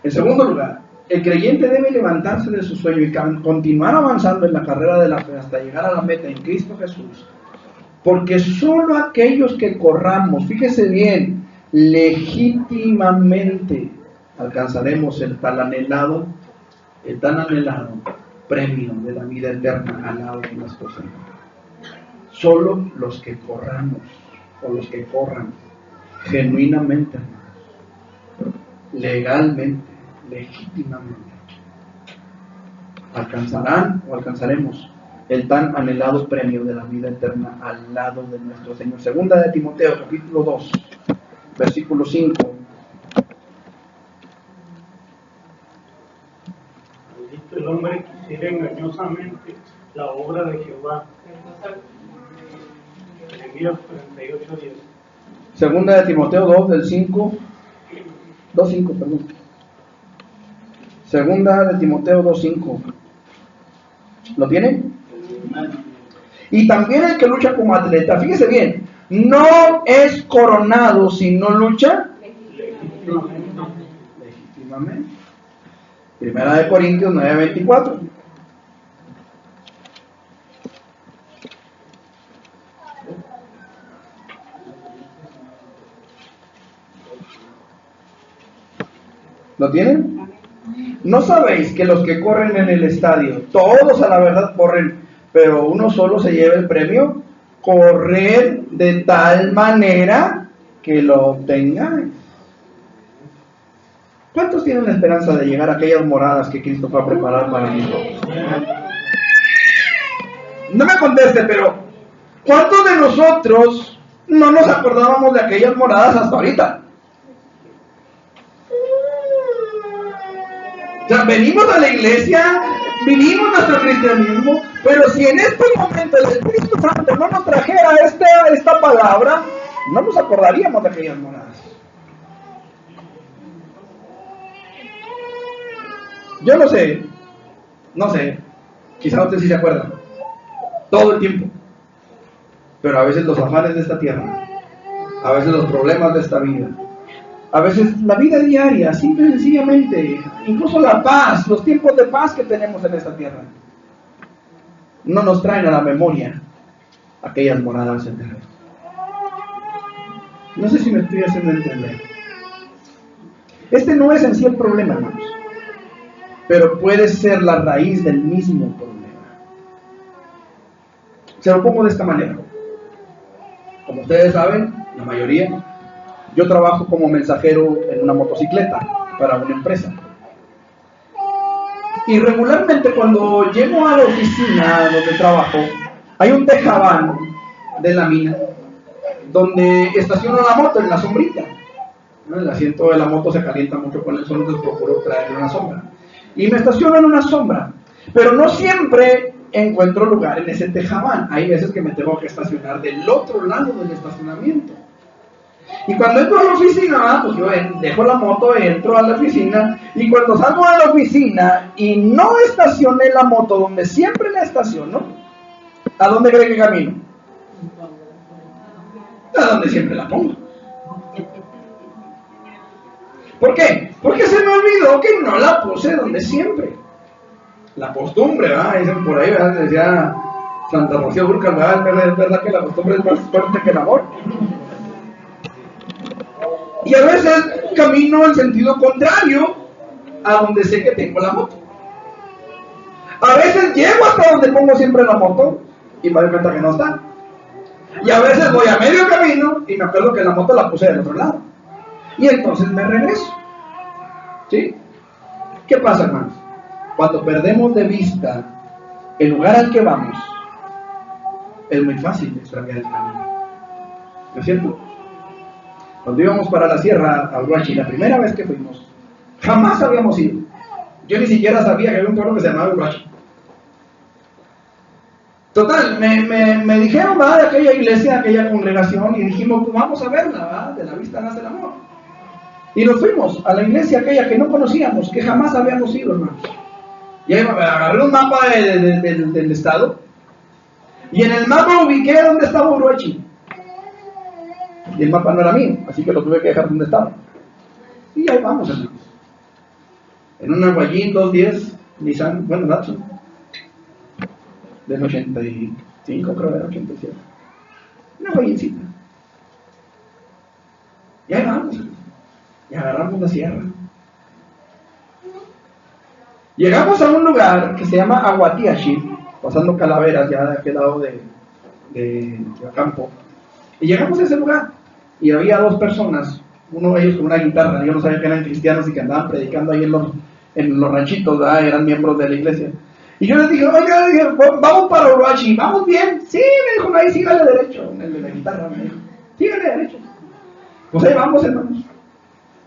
En segundo lugar, el creyente debe levantarse de su sueño y continuar avanzando en la carrera de la fe hasta llegar a la meta en Cristo Jesús. Porque solo aquellos que corramos, fíjese bien, legítimamente alcanzaremos el tan anhelado premio de la vida eterna al lado de nuestro Señor. Solo los que corramos, o los que corran genuinamente, legalmente, legítimamente, alcanzarán o alcanzaremos el tan anhelado premio de la vida eterna al lado de nuestro Señor. Segunda de Timoteo, capítulo 2, versículo 5. Maldito el hombre que hiciera engañosamente la obra de Jehová. Jeremías 48:10. Segunda de Timoteo 2, del 5. 2:5, perdón. Segunda de Timoteo 2:5. ¿Lo tienen? Y también el que lucha como atleta, fíjese bien, no es coronado si no lucha legítimamente. Primera de Corintios 9:24. ¿Lo tienen? ¿No sabéis que los que corren en el estadio, todos a la verdad corren, pero uno solo se lleva el premio? Correr de tal manera que lo obtengáis. ¿Cuántos tienen la esperanza de llegar a aquellas moradas que Cristo va a preparar para nosotros? No me conteste, pero ¿cuántos de nosotros no nos acordábamos de aquellas moradas hasta ahorita? O sea, venimos a la iglesia, vivimos nuestro cristianismo, pero si en este momento el Espíritu Santo no nos trajera esta palabra, no nos acordaríamos de aquellas moradas. Yo no sé, quizá usted sí se acuerda, todo el tiempo, pero a veces los afanes de esta tierra, a veces los problemas de esta vida, a veces la vida diaria, simple y sencillamente, incluso la paz, los tiempos de paz que tenemos en esta tierra, no nos traen a la memoria aquellas moradas eternas. No sé si me estoy haciendo entender. Este no es en sí el problema, hermanos, pero puede ser la raíz del mismo problema. Se lo pongo de esta manera. Como ustedes saben, la mayoría, yo trabajo como mensajero en una motocicleta para una empresa. Y regularmente cuando llego a la oficina donde trabajo, hay un tejabán de la mina donde estaciono la moto en la sombrita. El asiento de la moto se calienta mucho con el sol, entonces procuro traerle una sombra. Y me estaciono en una sombra, pero no siempre encuentro lugar en ese tejabán. Hay veces que me tengo que estacionar del otro lado del estacionamiento. Y cuando entro a la oficina, pues yo dejo la moto, entro a la oficina, y cuando salgo de la oficina y no estacioné la moto donde siempre la estaciono, ¿a dónde cree que camino? A donde siempre la pongo. ¿Por qué? Porque se me olvidó que no la puse donde siempre. La costumbre, ¿verdad? Dicen por ahí, ¿verdad? Decía Santa Rocío Durcal, ¿verdad? Es verdad que la costumbre es más fuerte que el amor. Y a veces camino en sentido contrario a donde sé que tengo la moto. A veces llego hasta donde pongo siempre la moto y me doy cuenta que no está. Y a veces voy a medio camino y me acuerdo que la moto la puse del otro lado. Y entonces me regreso. ¿Sí? ¿Qué pasa, hermanos? Cuando perdemos de vista el lugar al que vamos, es muy fácil extraviar el camino. ¿No es cierto? Cuando íbamos para la sierra, a Uruachi, la primera vez que fuimos, jamás habíamos ido. Yo ni siquiera sabía que había un pueblo que se llamaba Uruachi. Total, me dijeron, ¿verdad?, de aquella iglesia, aquella congregación, y dijimos, pues vamos a verla, ¿verdad? De la vista nace el amor. Y nos fuimos a la iglesia aquella que no conocíamos, que jamás habíamos ido, hermanos. Y ahí agarré un mapa del estado, y en el mapa ubiqué dónde estaba Uruachi. Y el mapa no era mío, así que lo tuve que dejar donde estaba. Y ahí vamos, hermanos. En una Guayín 210 Nissan, bueno, Datsun, del 85, creo, era 87. Una Guayincita. Y ahí vamos, hermanos. Y agarramos la sierra. Llegamos a un lugar que se llama Aguatiaxi, pasando Calaveras, ya de aquel lado de campo. Y llegamos a ese lugar. Y había dos personas, uno de ellos con una guitarra. Yo no sabía que eran cristianos y que andaban predicando ahí en los ranchitos, ¿verdad? Eran miembros de la iglesia. Y yo les dije, oiga, vamos para Uruachi, ¿vamos bien? Sí, me dijo, ahí sígale derecho. El de la guitarra me dijo, sígale derecho. Pues ahí vamos, hermanos.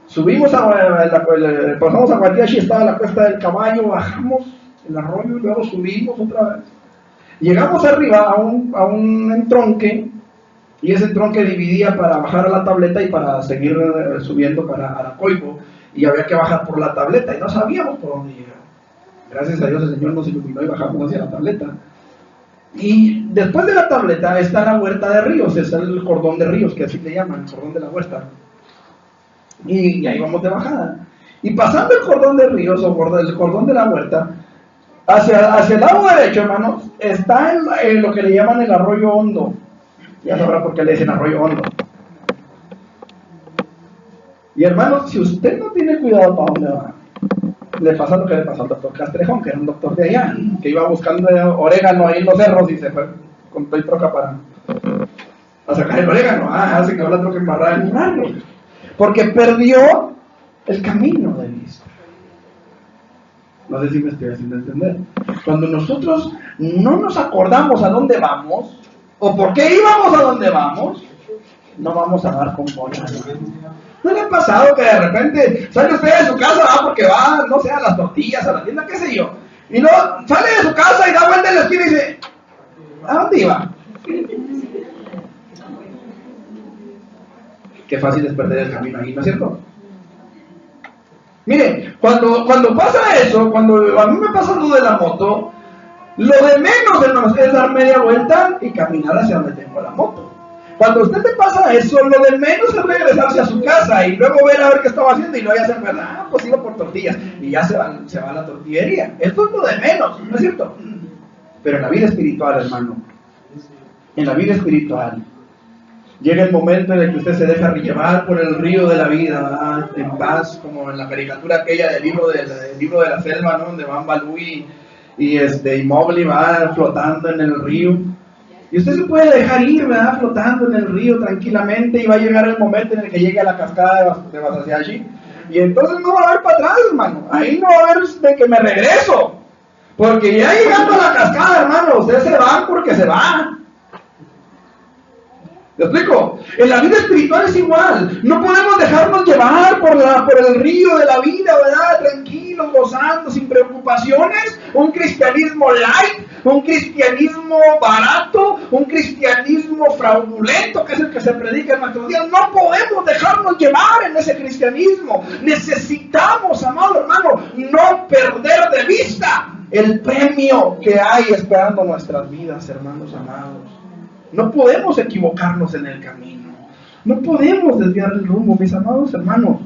Subimos pasamos a Guatiaxi, estaba la Cuesta del Caballo, bajamos el arroyo y luego subimos otra vez. Llegamos arriba a un entronque, y ese entronque dividía para bajar a la tableta y para seguir subiendo para Aracoipo, y había que bajar por la tableta y no sabíamos por dónde llegar. Gracias a Dios el Señor nos iluminó y bajamos hacia la tableta. Y después de la tableta está la huerta de ríos, es el cordón de ríos, que así le llaman, el cordón de la huerta. Y ahí vamos de bajada. Y pasando el cordón de ríos o el cordón de la huerta, hacia el lado derecho, hermanos, está lo que le llaman el arroyo hondo. Ya sabrá por qué le dicen arroyo hondo. Y hermanos, si usted no tiene cuidado para dónde va, le pasa lo que le pasó al doctor Castrejón, que era un doctor de allá, que iba buscando orégano ahí en los cerros y se fue con toda y troca para sacar el orégano. Se quedó la troca embarrada en un árbol, porque perdió el camino de vista. No sé si me estoy haciendo entender. Cuando nosotros no nos acordamos a dónde vamos, o por qué íbamos a dónde vamos, no vamos a dar con bola. ¿No le ha pasado que de repente sale usted de su casa, porque va, no sé, a las tortillas, a la tienda, qué sé yo, y luego sale de su casa y da vuelta en la esquina y dice, ¿a dónde iba? Qué fácil es perder el camino ahí, ¿no es cierto? Mire, cuando pasa eso, cuando a mí me pasa lo de la moto, lo de menos, hermanos, es dar media vuelta y caminar hacia donde tengo la moto. Cuando a usted te pasa eso, lo de menos es regresarse a su casa y luego ver a ver qué estaba haciendo y luego ya se acuerda, pues iba por tortillas y ya se va a la tortillería. Esto es lo de menos, ¿no es cierto? Pero en la vida espiritual, hermano, en la vida espiritual, llega el momento en el que usted se deja llevar por el río de la vida, ¿verdad? En paz, como en la caricatura aquella del libro de la selva, ¿no? Donde van Balú y Mowgli va flotando en el río. Y usted se puede dejar ir, ¿verdad? Flotando en el río tranquilamente, y va a llegar el momento en el que llegue a la cascada de Wasatchi. Y entonces no va a haber para atrás, hermano. Ahí no va a haber de que me regreso. Porque ya llegando a la cascada, hermano, ustedes se van porque se van. ¿Me explico? En la vida espiritual es igual. No podemos dejarnos llevar por el río de la vida, ¿verdad? Tranquilos, gozando, sin preocupaciones. Un cristianismo light, un cristianismo barato, un cristianismo fraudulento, que es el que se predica en nuestros días. No podemos dejarnos llevar en ese cristianismo. Necesitamos, amado hermano, no perder de vista el premio que hay esperando nuestras vidas, hermanos amados. No podemos equivocarnos en el camino. No podemos desviar el rumbo, mis amados hermanos.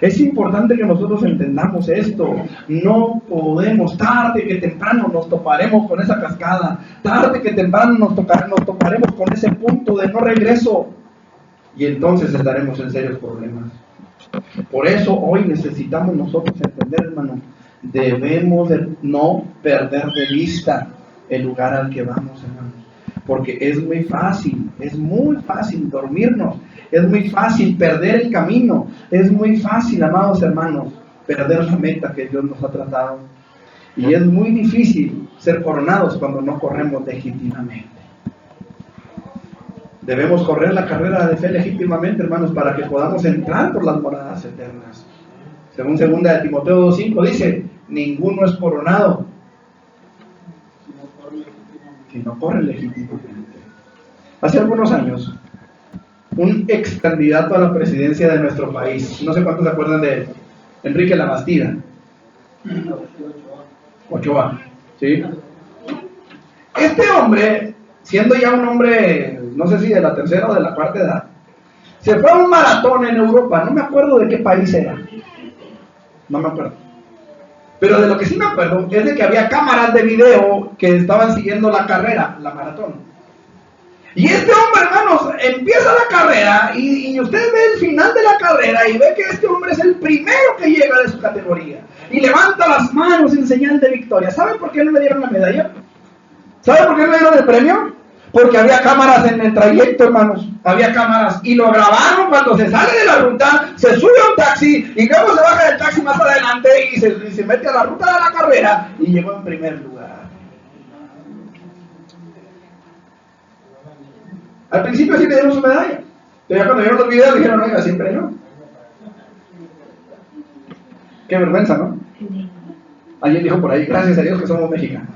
Es importante que nosotros entendamos esto. No podemos, tarde que temprano nos toparemos con esa cascada. Tarde que temprano nos toparemos con ese punto de no regreso. Y entonces estaremos en serios problemas. Por eso hoy necesitamos nosotros entender, hermano, debemos de no perder de vista el lugar al que vamos, hermanos. Porque es muy fácil dormirnos, es muy fácil perder el camino, es muy fácil, amados hermanos, perder la meta que Dios nos ha tratado. Y es muy difícil ser coronados cuando no corremos legítimamente. Debemos correr la carrera de fe legítimamente, hermanos, para que podamos entrar por las moradas eternas. Según 2 de Timoteo 2:5 dice, ninguno es coronado si no corre legítimamente. Hace algunos años, un ex candidato a la presidencia de nuestro país, no sé cuántos se acuerdan de él, Enrique Labastida, Ochoa, ¿sí? Este hombre, siendo ya un hombre, no sé si de la tercera o de la cuarta edad, se fue a un maratón en Europa, no me acuerdo de qué país era, no me acuerdo. Pero de lo que sí me acuerdo es de que había cámaras de video que estaban siguiendo la carrera, la maratón. Y este hombre, hermanos, empieza la carrera y usted ve el final de la carrera y ve que este hombre es el primero que llega de su categoría. Y levanta las manos en señal de victoria. ¿Sabe por qué no le dieron la medalla? ¿Sabe por qué no le dieron el premio? Porque había cámaras en el trayecto, hermanos. Había cámaras y lo grabaron cuando se sale de la ruta, se sube a un taxi y luego se baja del taxi más adelante y se mete a la ruta de la carrera y llegó en primer lugar. Al principio sí le dieron su medalla, pero ya cuando vieron los videos dijeron, oiga, siempre no. Qué vergüenza, ¿no? Alguien dijo por ahí, gracias a Dios que somos mexicanos.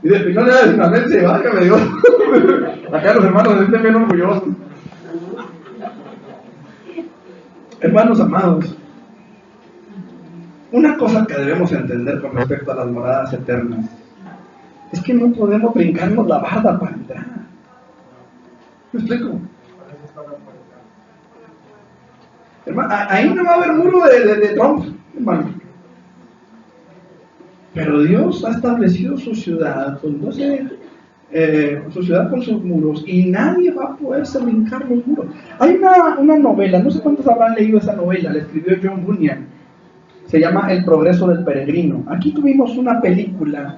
Y de Pinón era de Sinaloense, válgame Dios. Acá los hermanos se sienten bien orgullosos. Hermanos amados, una cosa que debemos entender con respecto a las moradas eternas es que no podemos brincarnos la barda para entrar. ¿Me explico? Hermano, ahí no va a haber muro de Trump, hermano. Pero Dios ha establecido su ciudad con sus muros y nadie va a poderse brincar los muros. Hay una novela, no sé cuántos habrán leído esa novela, la escribió John Bunyan, se llama El progreso del peregrino. Aquí tuvimos una película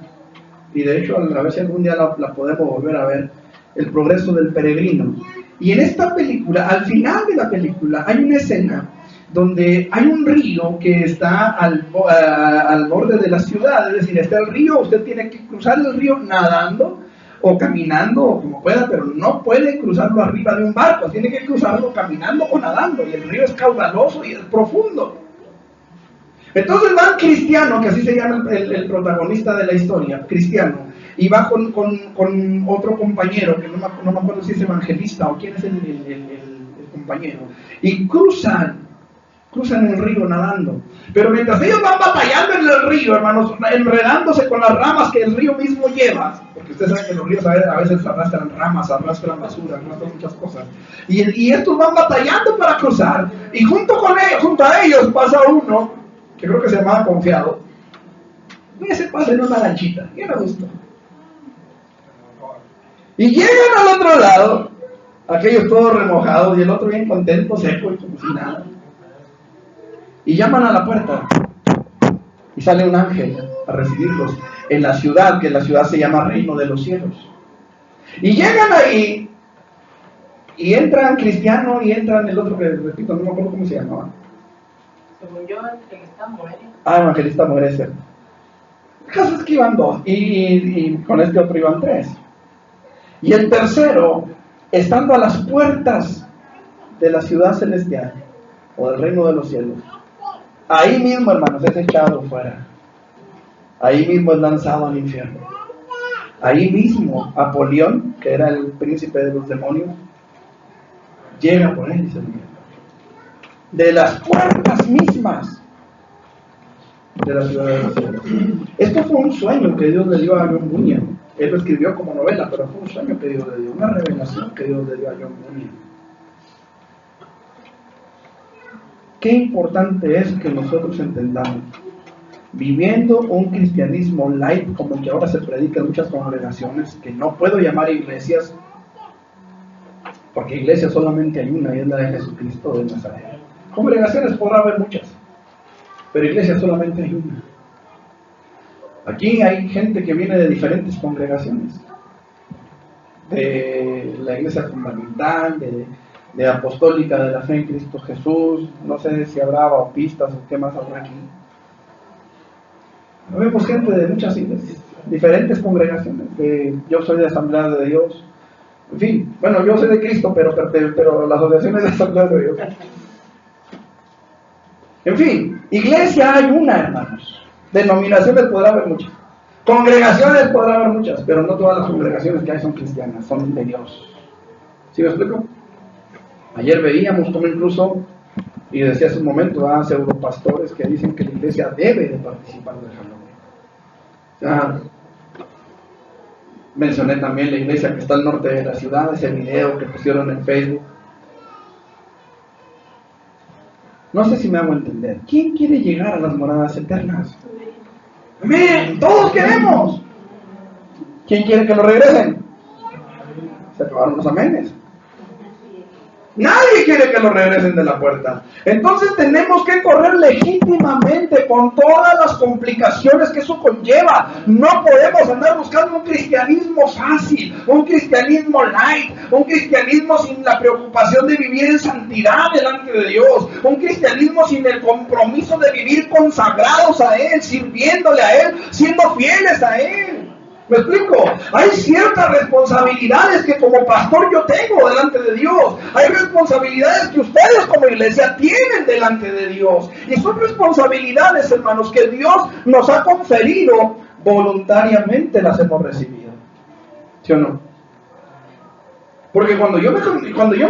y de hecho a ver si algún día la podemos volver a ver, El progreso del peregrino. Y en esta película, al final de la película, hay una escena donde hay un río que está al borde de la ciudad, es decir, está el río, usted tiene que cruzar el río nadando o caminando o como pueda, pero no puede cruzarlo arriba de un barco, tiene que cruzarlo caminando o nadando, y el río es caudaloso y es profundo. Entonces va Cristiano, que así se llama el protagonista de la historia, Cristiano, y va con otro compañero, que no me acuerdo si es evangelista o quién es el compañero, y cruzan el río nadando. Pero mientras ellos van batallando en el río, hermanos, enredándose con las ramas que el río mismo lleva, porque ustedes saben que los ríos a veces arrastran ramas, arrastran basura, arrastran muchas cosas, y estos van batallando para cruzar, y junto a ellos pasa uno, que creo que se llamaba Confiado, y ese pasa en una lanchita, bien a gusto. Y llegan al otro lado, aquellos todos remojados, y el otro bien contento, seco y como si nada. Y llaman a la puerta y sale un ángel a recibirlos en la ciudad, que la ciudad se llama Reino de los Cielos. Y llegan ahí y entran Cristiano y entran el otro que, repito, no me acuerdo cómo se llamaba. Según yo, Evangelista Morelia. Evangelista Morelia. El caso es que iban dos y con este otro iban tres. Y el tercero, estando a las puertas de la ciudad celestial o del Reino de los Cielos, ahí mismo, hermanos, es echado fuera. Ahí mismo es lanzado al infierno. Ahí mismo, Apolión, que era el príncipe de los demonios, llega por él y se lo lleva. De las puertas mismas de la ciudad de los cielos. Esto fue un sueño que Dios le dio a John Bunyan. Él lo escribió como novela, pero fue un sueño que Dios le dio, una revelación que Dios le dio a John Bunyan. Qué importante es que nosotros entendamos viviendo un cristianismo light como el que ahora se predica en muchas congregaciones, que no puedo llamar iglesias, porque iglesia solamente hay una y es la de Jesucristo de Nazaret. Congregaciones podrá haber muchas, pero iglesia solamente hay una. Aquí hay gente que viene de diferentes congregaciones, de la iglesia fundamental, de apostólica de la fe en Cristo Jesús, no sé si habrá bautistas o qué más habrá aquí. Vemos gente de muchas iglesias, diferentes congregaciones, yo soy de Asamblea de Dios, en fin, bueno, yo soy de Cristo, pero la asociación es de Asamblea de Dios. En fin, iglesia hay una, hermanos. Denominaciones podrá haber muchas. Congregaciones podrá haber muchas, pero no todas las congregaciones que hay son cristianas, son de Dios. ¿Sí me explico? Ayer veíamos como incluso, y decía hace un momento, pseudopastores que dicen que la iglesia debe de participar del Halloween. Mencioné también la iglesia que está al norte de la ciudad, ese video que pusieron en Facebook. No sé si me hago entender. ¿Quién quiere llegar a las moradas eternas? Amén, todos queremos. ¿Quién quiere que lo regresen? Se acabaron los amenes. Nadie quiere que lo regresen de la puerta. Entonces tenemos que correr legítimamente con todas las complicaciones que eso conlleva. No podemos andar buscando un cristianismo fácil, un cristianismo light, un cristianismo sin la preocupación de vivir en santidad delante de Dios, un cristianismo sin el compromiso de vivir consagrados a Él, sirviéndole a Él, siendo fieles a Él. ¿Me explico? Hay ciertas responsabilidades que como pastor yo tengo delante de Dios. Hay responsabilidades que ustedes como iglesia tienen delante de Dios. Y son responsabilidades, hermanos, que Dios nos ha conferido voluntariamente, las hemos recibido. ¿Sí o no? Porque cuando yo me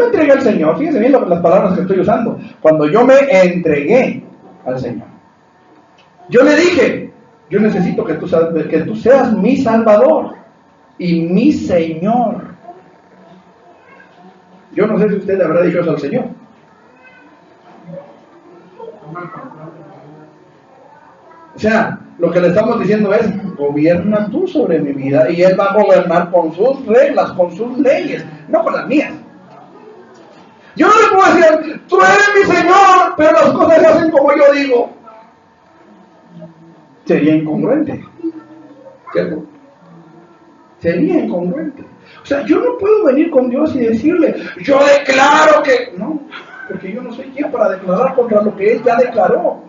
entregué al Señor, fíjense bien las palabras que estoy usando. Cuando yo me entregué al Señor, yo le dije: yo necesito que tú seas mi Salvador y mi Señor. Yo no sé si usted le habrá dicho eso al Señor. O sea, lo que le estamos diciendo es: gobierna tú sobre mi vida, y Él va a gobernar con sus reglas, con sus leyes, no con las mías. Yo no le puedo decir: tú eres mi Señor, pero las cosas se hacen como yo digo. Sería incongruente, ¿cierto? Sería incongruente. O sea, yo no puedo venir con Dios y decirle: yo declaro que... No, porque yo no soy quien para declarar contra lo que Él ya declaró.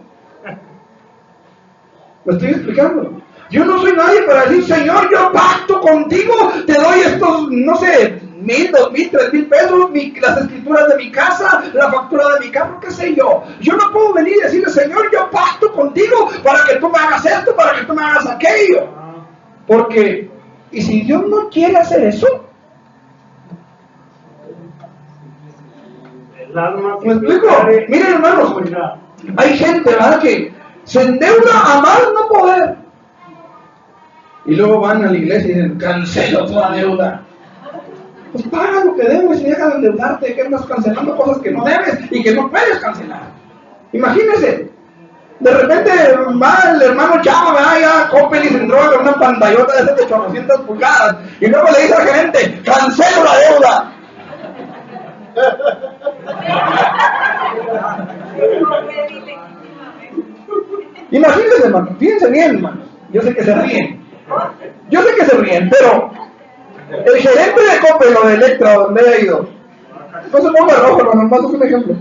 ¿Me estoy explicando? Yo no soy nadie para decir: Señor, yo pacto contigo, te doy estos, no sé, 1,000, 2,000, 3,000 pesos, las escrituras de mi casa, la factura de mi carro, qué sé yo. Yo no puedo venir y decirle: Señor, yo pacto contigo para que tú me hagas esto, para que tú me hagas aquello. Porque, ¿y si Dios no quiere hacer eso? ¿Me explico? Miren, hermanos, hay gente, ¿verdad?, que se endeuda a más no poder. Y luego van a la iglesia y dicen: cancelo toda deuda. Pues paga lo que debes y deja de endeudarte, que andas cancelando cosas que no debes y que no puedes cancelar. Imagínense, de repente va el hermano Chava, vaya, Coppel y se droga con una pantallota de esas de 800 pulgadas, y luego le dice al gerente: cancelo la deuda. Imagínense, hermano, fíjense bien, hermano. Yo sé que se ríen, pero el gerente de Coppel o de Electra, donde haya ido, no se ponga rojo, hermano, nomás es un ejemplo.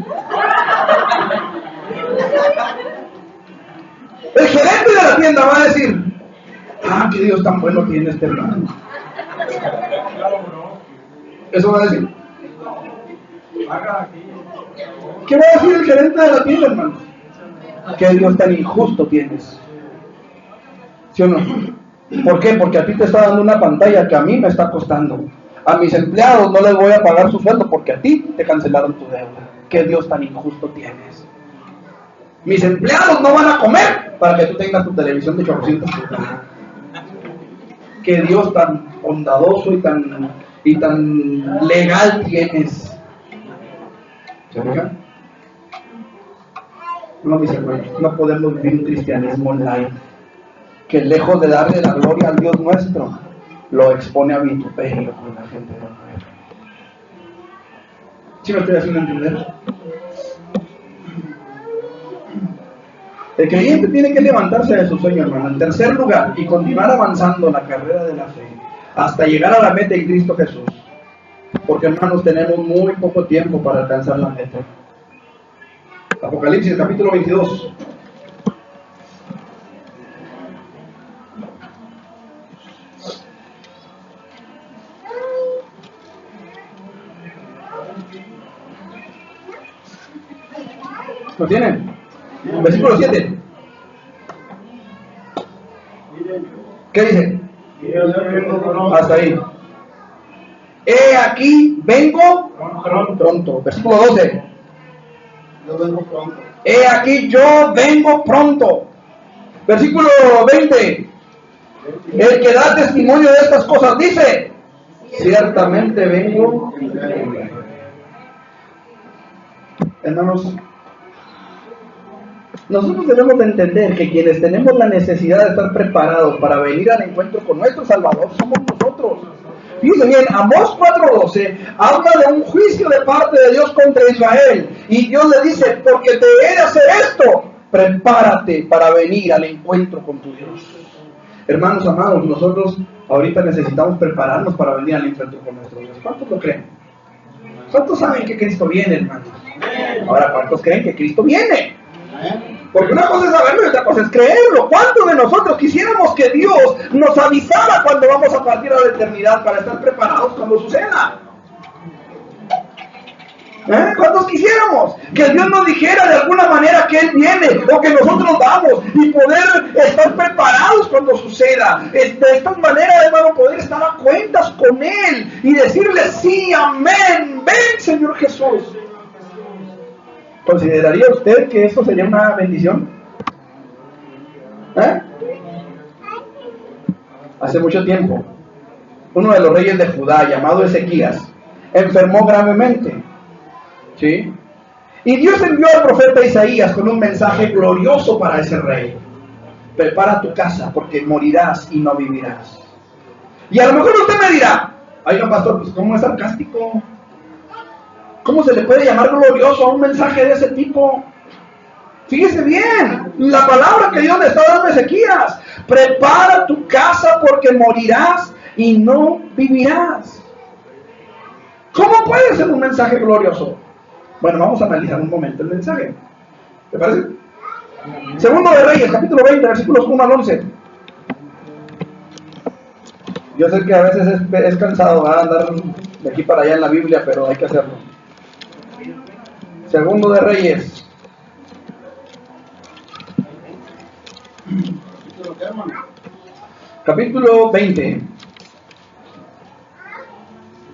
El gerente de la tienda va a decir: qué Dios tan bueno tiene este hermano. Eso va a decir. ¿Qué va a decir el gerente de la tienda, hermano? ¿Qué Dios tan injusto tienes? ¿Sí o no? ¿Por qué? Porque a ti te está dando una pantalla que a mí me está costando. A mis empleados no les voy a pagar su sueldo porque a ti te cancelaron tu deuda. ¿Qué Dios tan injusto tienes? Mis empleados no van a comer para que tú tengas tu televisión de 800 pulgadas. ¿Qué Dios tan bondadoso y tan legal tienes? ¿Se fijan? No, mis hermanos, no podemos vivir un cristianismo light, que lejos de darle la gloria al Dios nuestro, lo expone a vituperio con la gente de nuevo. ¿Sí me estoy haciendo entender? El creyente tiene que levantarse de su sueño, hermano, en tercer lugar, y continuar avanzando la carrera de la fe, hasta llegar a la meta en Cristo Jesús. Porque, hermanos, tenemos muy poco tiempo para alcanzar la meta. Apocalipsis, capítulo 22. ¿Lo tienen? Versículo 7. ¿Qué dice? Hasta ahí. He aquí, vengo pronto. Versículo 12. Yo vengo pronto. He aquí, yo vengo pronto. Versículo 20. El que da testimonio de estas cosas dice: ciertamente vengo. Hermanos, nosotros debemos de entender que quienes tenemos la necesidad de estar preparados para venir al encuentro con nuestro Salvador somos nosotros. Fíjense bien, Amós 4:12 habla de un juicio de parte de Dios contra Israel. Y Dios le dice: porque te he de hacer esto, prepárate para venir al encuentro con tu Dios. Hermanos amados, nosotros ahorita necesitamos prepararnos para venir al encuentro con nuestro Dios. ¿Cuántos lo creen? ¿Cuántos saben que Cristo viene, hermanos? Ahora, ¿cuántos creen que Cristo viene? Porque una cosa es saberlo y otra cosa es creerlo. ¿Cuántos de nosotros quisiéramos que Dios nos avisara cuando vamos a partir a la eternidad para estar preparados cuando suceda? ¿Cuántos quisiéramos que Dios nos dijera de alguna manera que Él viene o que nosotros vamos y poder estar preparados cuando suceda? De esta manera, hermano, poder estar a cuentas con Él y decirle: sí, amén, ven, Señor Jesús. ¿Consideraría usted que esto sería una bendición? Hace mucho tiempo, uno de los reyes de Judá, llamado Ezequías, enfermó gravemente. ¿Sí? Y Dios envió al profeta Isaías con un mensaje glorioso para ese rey: prepara tu casa porque morirás y no vivirás. Y a lo mejor usted me dirá: ay, no, pastor, pues ¿cómo es sarcástico? ¿Cómo se le puede llamar glorioso a un mensaje de ese tipo? Fíjese bien, la palabra que Dios le está dando a Ezequías: prepara tu casa porque morirás y no vivirás. ¿Cómo puede ser un mensaje glorioso? Bueno, vamos a analizar un momento el mensaje. ¿Te parece? Segundo de Reyes, capítulo 20, versículos 1 al 11. Yo sé que a veces es cansado andar de aquí para allá en la Biblia, pero hay que hacerlo. Segundo de Reyes. Capítulo 20.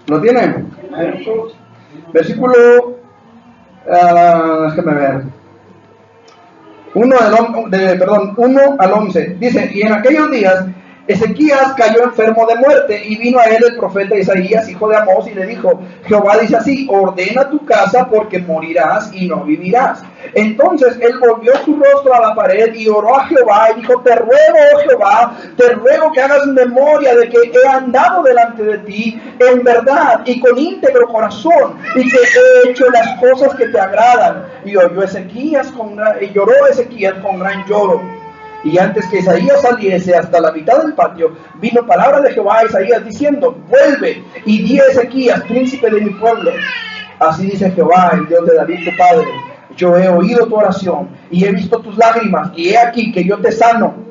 ¿Lo tienen? Versículo, déjame ver. 1 al 11. Dice: y en aquellos días Ezequías cayó enfermo de muerte, y vino a él el profeta Isaías, hijo de Amós, y le dijo: Jehová dice así: ordena tu casa porque morirás y no vivirás. Entonces él volvió su rostro a la pared y oró a Jehová y dijo: te ruego, oh Jehová, te ruego que hagas memoria de que he andado delante de ti en verdad y con íntegro corazón, y que he hecho las cosas que te agradan. Y oyó Ezequías y lloró Ezequías con gran lloro. Y antes que Isaías saliese hasta la mitad del patio, vino palabra de Jehová a Isaías diciendo: vuelve y di a Ezequías, príncipe de mi pueblo: así dice Jehová, el Dios de David tu padre: yo he oído tu oración y he visto tus lágrimas, y he aquí que yo te sano.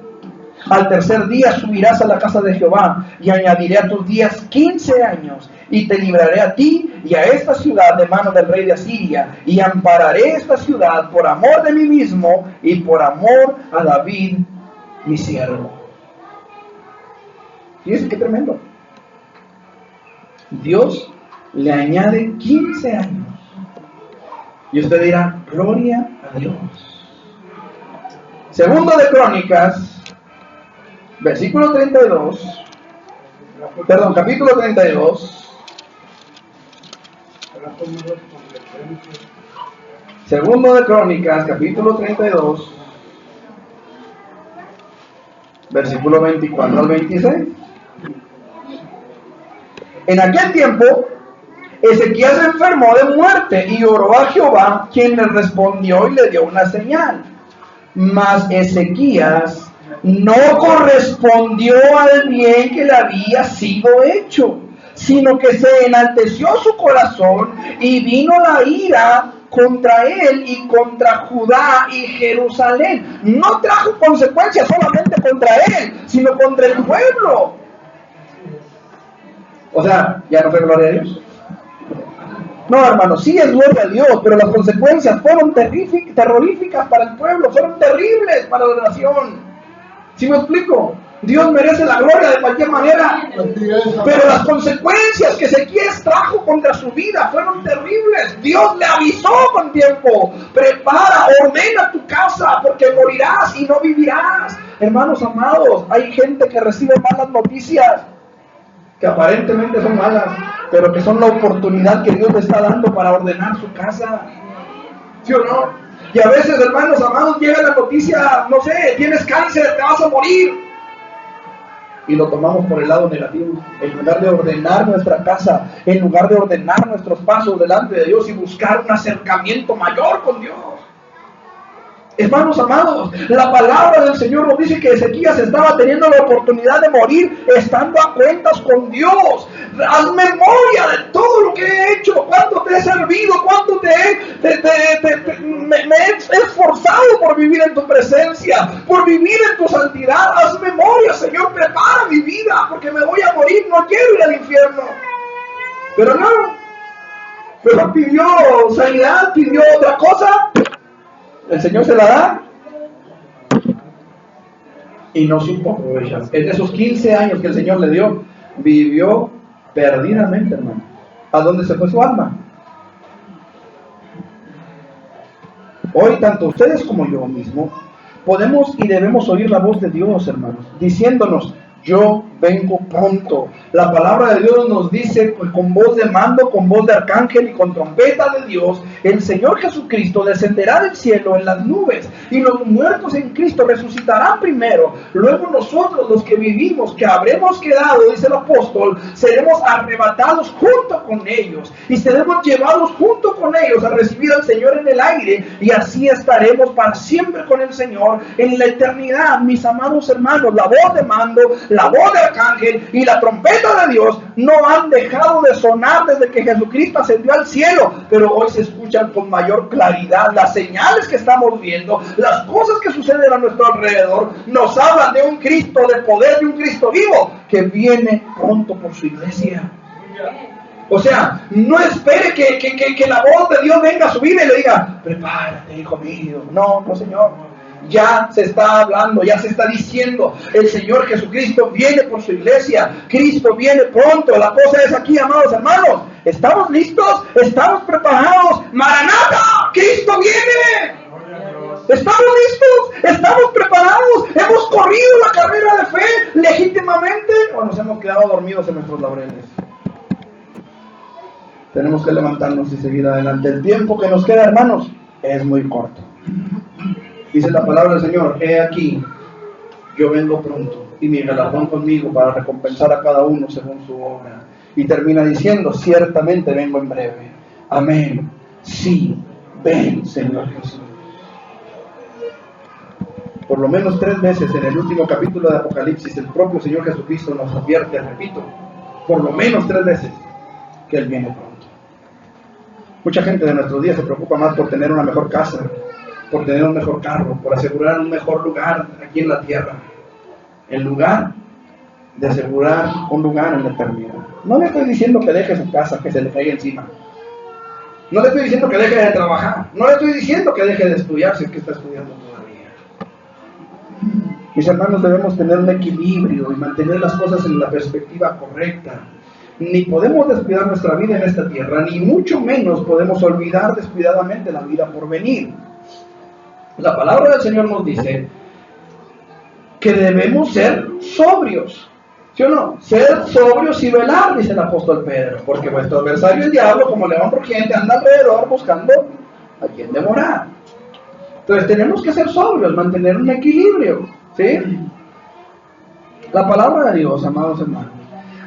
Al tercer día subirás a la casa de Jehová, y añadiré a tus días 15 años, y te libraré a ti y a esta ciudad de mano del rey de Asiria, y ampararé esta ciudad por amor de mí mismo y por amor a David mi siervo. Fíjense qué tremendo. Dios le añade 15 años. Y usted dirá: gloria a Dios. Segundo de Crónicas, capítulo 32. Segundo de Crónicas, capítulo 32, versículo 24 al 26. En aquel tiempo, Ezequías se enfermó de muerte y oró a Jehová, quien le respondió y le dio una señal. Mas Ezequías no correspondió al bien que le había sido hecho, sino que se enalteció su corazón y vino la ira contra él y contra Judá y Jerusalén. No trajo consecuencias solamente contra él, sino contra el pueblo. O sea, ya no fue gloria a Dios. No, hermano, sí es gloria a Dios, pero las consecuencias fueron terroríficas para el pueblo, fueron terribles para la nación. ¿Sí me explico? Dios merece la gloria de cualquier manera, pero las consecuencias que Ezequías trajo contra su vida fueron terribles. Dios le avisó con tiempo: prepara, ordena tu casa, porque morirás y no vivirás. Hermanos amados, hay gente que recibe malas noticias, que aparentemente son malas, pero que son la oportunidad que Dios le está dando para ordenar su casa. ¿Sí o no? Y a veces, hermanos amados, llega la noticia, no sé, tienes cáncer, te vas a morir. Y lo tomamos por el lado negativo. En lugar de ordenar nuestra casa, en lugar de ordenar nuestros pasos delante de Dios y buscar un acercamiento mayor con Dios. Hermanos amados, la palabra del Señor nos dice que Ezequías estaba teniendo la oportunidad de morir estando a cuentas con Dios. Haz memoria de todo lo que he hecho, cuánto te he servido, cuánto me he esforzado por vivir en tu presencia, por vivir en tu santidad. Haz memoria, Señor, prepara mi vida, porque me voy a morir, no quiero ir al infierno. Pero no, pero pidió sanidad, pidió otra cosa. El Señor se la da y no supo aprovechar. En esos 15 años que el Señor le dio, vivió perdidamente, hermano. ¿A dónde se fue su alma? Hoy, tanto ustedes como yo mismo, podemos y debemos oír la voz de Dios, hermanos, diciéndonos: yo vengo pronto. La palabra de Dios nos dice con voz de mando, con voz de arcángel y con trompeta de Dios: el Señor Jesucristo descenderá del cielo en las nubes, y los muertos en Cristo resucitarán primero. Luego nosotros, los que vivimos, que habremos quedado, dice el apóstol, seremos arrebatados junto con ellos, y seremos llevados junto con ellos a recibir al Señor en el aire, y así estaremos para siempre con el Señor en la eternidad. Mis amados hermanos, la voz de mando, la voz de arcángel y la trompeta de Dios no han dejado de sonar desde que Jesucristo ascendió al cielo, pero hoy se escuchan con mayor claridad. Las señales que estamos viendo, las cosas que suceden a nuestro alrededor, nos hablan de un Cristo de poder, de un Cristo vivo que viene pronto por su iglesia. O sea, no espere que la voz de Dios venga a su vida y le diga: prepárate, hijo mío. No, no, Señor. Ya se está hablando, ya se está diciendo: el Señor Jesucristo viene por su iglesia, Cristo viene pronto. La cosa es aquí, amados hermanos, ¿estamos listos? ¿Estamos preparados? ¡Maranata! ¡Cristo viene! ¿Estamos listos? ¿Estamos preparados? ¿Hemos corrido la carrera de fe legítimamente o nos hemos quedado dormidos en nuestros laureles? Tenemos que levantarnos y seguir adelante. El tiempo que nos queda, hermanos, es muy corto. Dice la palabra del Señor: he aquí, yo vengo pronto, y mi galardón conmigo para recompensar a cada uno según su obra. Y termina diciendo: ciertamente vengo en breve. Amén. Sí, ven, Señor Jesús. Por lo menos 3 veces en el último capítulo de Apocalipsis, el propio Señor Jesucristo nos advierte, repito, por lo menos 3 veces, que Él viene pronto. Mucha gente de nuestros días se preocupa más por tener una mejor casa, por tener un mejor carro, por asegurar un mejor lugar aquí en la tierra, en lugar de asegurar un lugar en la eternidad. No le estoy diciendo que deje su casa, que se le caiga encima. No le estoy diciendo que deje de trabajar. No le estoy diciendo que deje de estudiar, si es que está estudiando todavía. Mis hermanos, debemos tener un equilibrio y mantener las cosas en la perspectiva correcta. Ni podemos descuidar nuestra vida en esta tierra, ni mucho menos podemos olvidar descuidadamente la vida por venir. La palabra del Señor nos dice que debemos ser sobrios, ¿sí o no? Ser sobrios y velar, dice el apóstol Pedro, porque vuestro adversario el diablo, como león rugiente, anda alrededor buscando a quien devorar. Entonces tenemos que ser sobrios, mantener un equilibrio, ¿sí? La palabra de Dios, amados hermanos,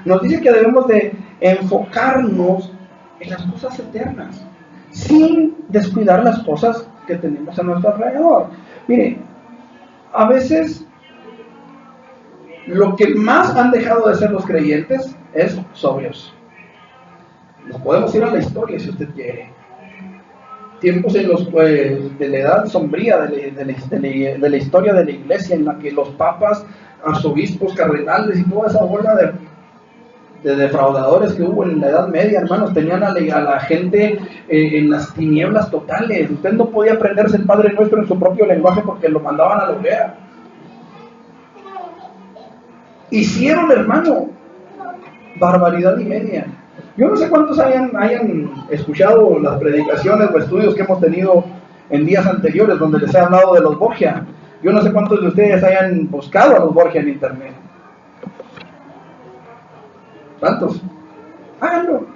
nos dice que debemos de enfocarnos en las cosas eternas, sin descuidar las cosas que tenemos a nuestro alrededor. Mire, a veces lo que más han dejado de ser los creyentes es sobrios. Nos podemos ir a la historia si usted quiere. Tiempos en los de la edad sombría de la historia de la iglesia, en la que los papas, arzobispos, cardenales y toda esa bola de defraudadores que hubo en la Edad Media, hermanos, tenían a la gente en las tinieblas totales. Usted no podía aprenderse el Padre Nuestro en su propio lenguaje porque lo mandaban a la hoguera. Hicieron, hermano, barbaridad y media. Yo no sé cuántos hayan escuchado las predicaciones o estudios que hemos tenido en días anteriores donde les he hablado de los Borgia. Yo no sé cuántos de ustedes hayan buscado a los Borgia en internet. ¿Cuántos? Háganlo.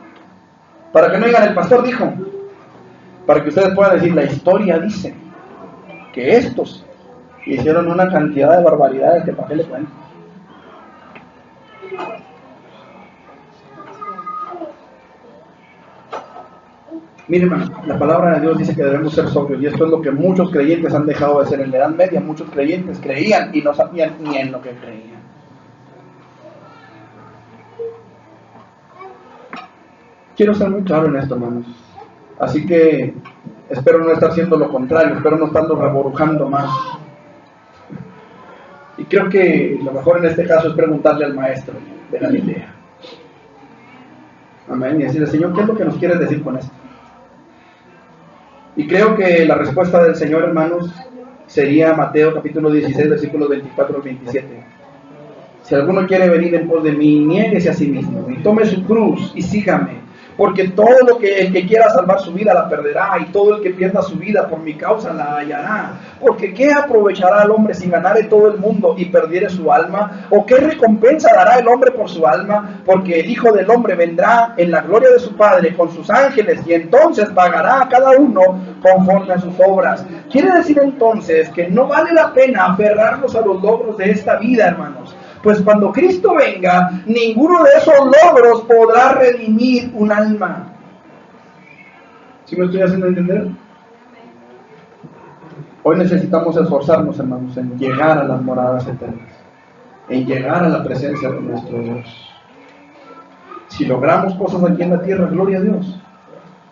Para que no digan el pastor dijo. Para que ustedes puedan decir, la historia dice que estos hicieron una cantidad de barbaridades que para qué le cuento. Miren, hermano, la palabra de Dios dice que debemos ser sobrios, y esto es lo que muchos creyentes han dejado de ser en la Edad Media. Muchos creyentes creían y no sabían ni en lo que creían. Quiero ser muy claro en esto, hermanos. Así que espero no estar haciendo lo contrario, espero no estarlo reborujando más. Y creo que lo mejor en este caso es preguntarle al maestro de Galilea. Amén. Y decirle, Señor, ¿qué es lo que nos quieres decir con esto? Y creo que la respuesta del Señor, hermanos, sería Mateo capítulo 16, versículos 24 al 27. Si alguno quiere venir en pos de mí, niéguese a sí mismo y tome su cruz y sígame. Porque todo el que quiera salvar su vida la perderá, y todo el que pierda su vida por mi causa la hallará. Porque ¿qué aprovechará el hombre si ganare todo el mundo y perdiere su alma? ¿O qué recompensa dará el hombre por su alma? Porque el Hijo del Hombre vendrá en la gloria de su Padre con sus ángeles, y entonces pagará a cada uno conforme a sus obras. Quiere decir entonces que no vale la pena aferrarnos a los logros de esta vida, hermanos. Pues cuando Cristo venga, ninguno de esos logros podrá redimir un alma. ¿Sí me estoy haciendo entender? Hoy necesitamos esforzarnos, hermanos, en llegar a las moradas eternas, en llegar a la presencia de nuestro Dios. Si logramos cosas aquí en la tierra, gloria a Dios.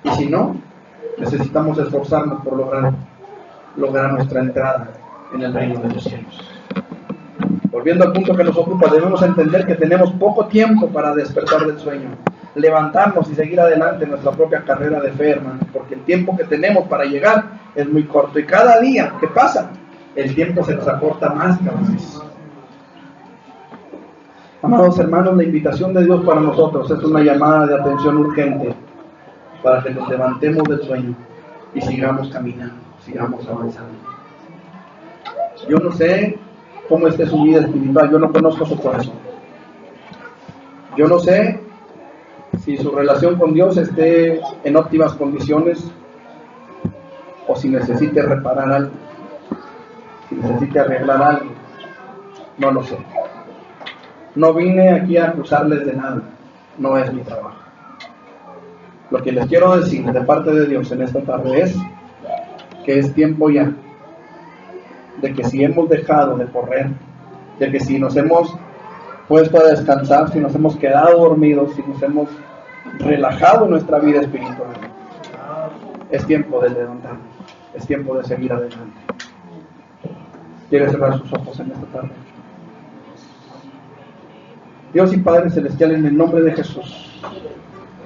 Y si no, necesitamos esforzarnos por lograr nuestra entrada en el reino de los cielos. Volviendo al punto que nos ocupa, debemos entender que tenemos poco tiempo para despertar del sueño, levantarnos y seguir adelante en nuestra propia carrera de fe, hermano, porque el tiempo que tenemos para llegar es muy corto, y cada día que pasa, el tiempo se nos acorta más cada vez. Amados hermanos, la invitación de Dios para nosotros es una llamada de atención urgente para que nos levantemos del sueño y sigamos caminando, sigamos avanzando. Yo no sé cómo esté su vida espiritual, yo no conozco su corazón. Yo no sé si su relación con Dios esté en óptimas condiciones o si necesite reparar algo, si necesite arreglar algo. No lo sé. No vine aquí a acusarles de nada, no es mi trabajo. Lo que les quiero decir de parte de Dios en esta tarde es que es tiempo ya de que si hemos dejado de correr, de que si nos hemos puesto a descansar, si nos hemos quedado dormidos, si nos hemos relajado en nuestra vida espiritual, es tiempo de levantarnos, es tiempo de seguir adelante. ¿Quiere cerrar sus ojos en esta tarde? Dios y Padre Celestial, en el nombre de Jesús,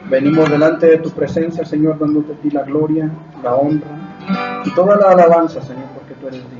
venimos delante de tu presencia, Señor, dándote a ti la gloria, la honra y toda la alabanza, Señor, porque tú eres Dios.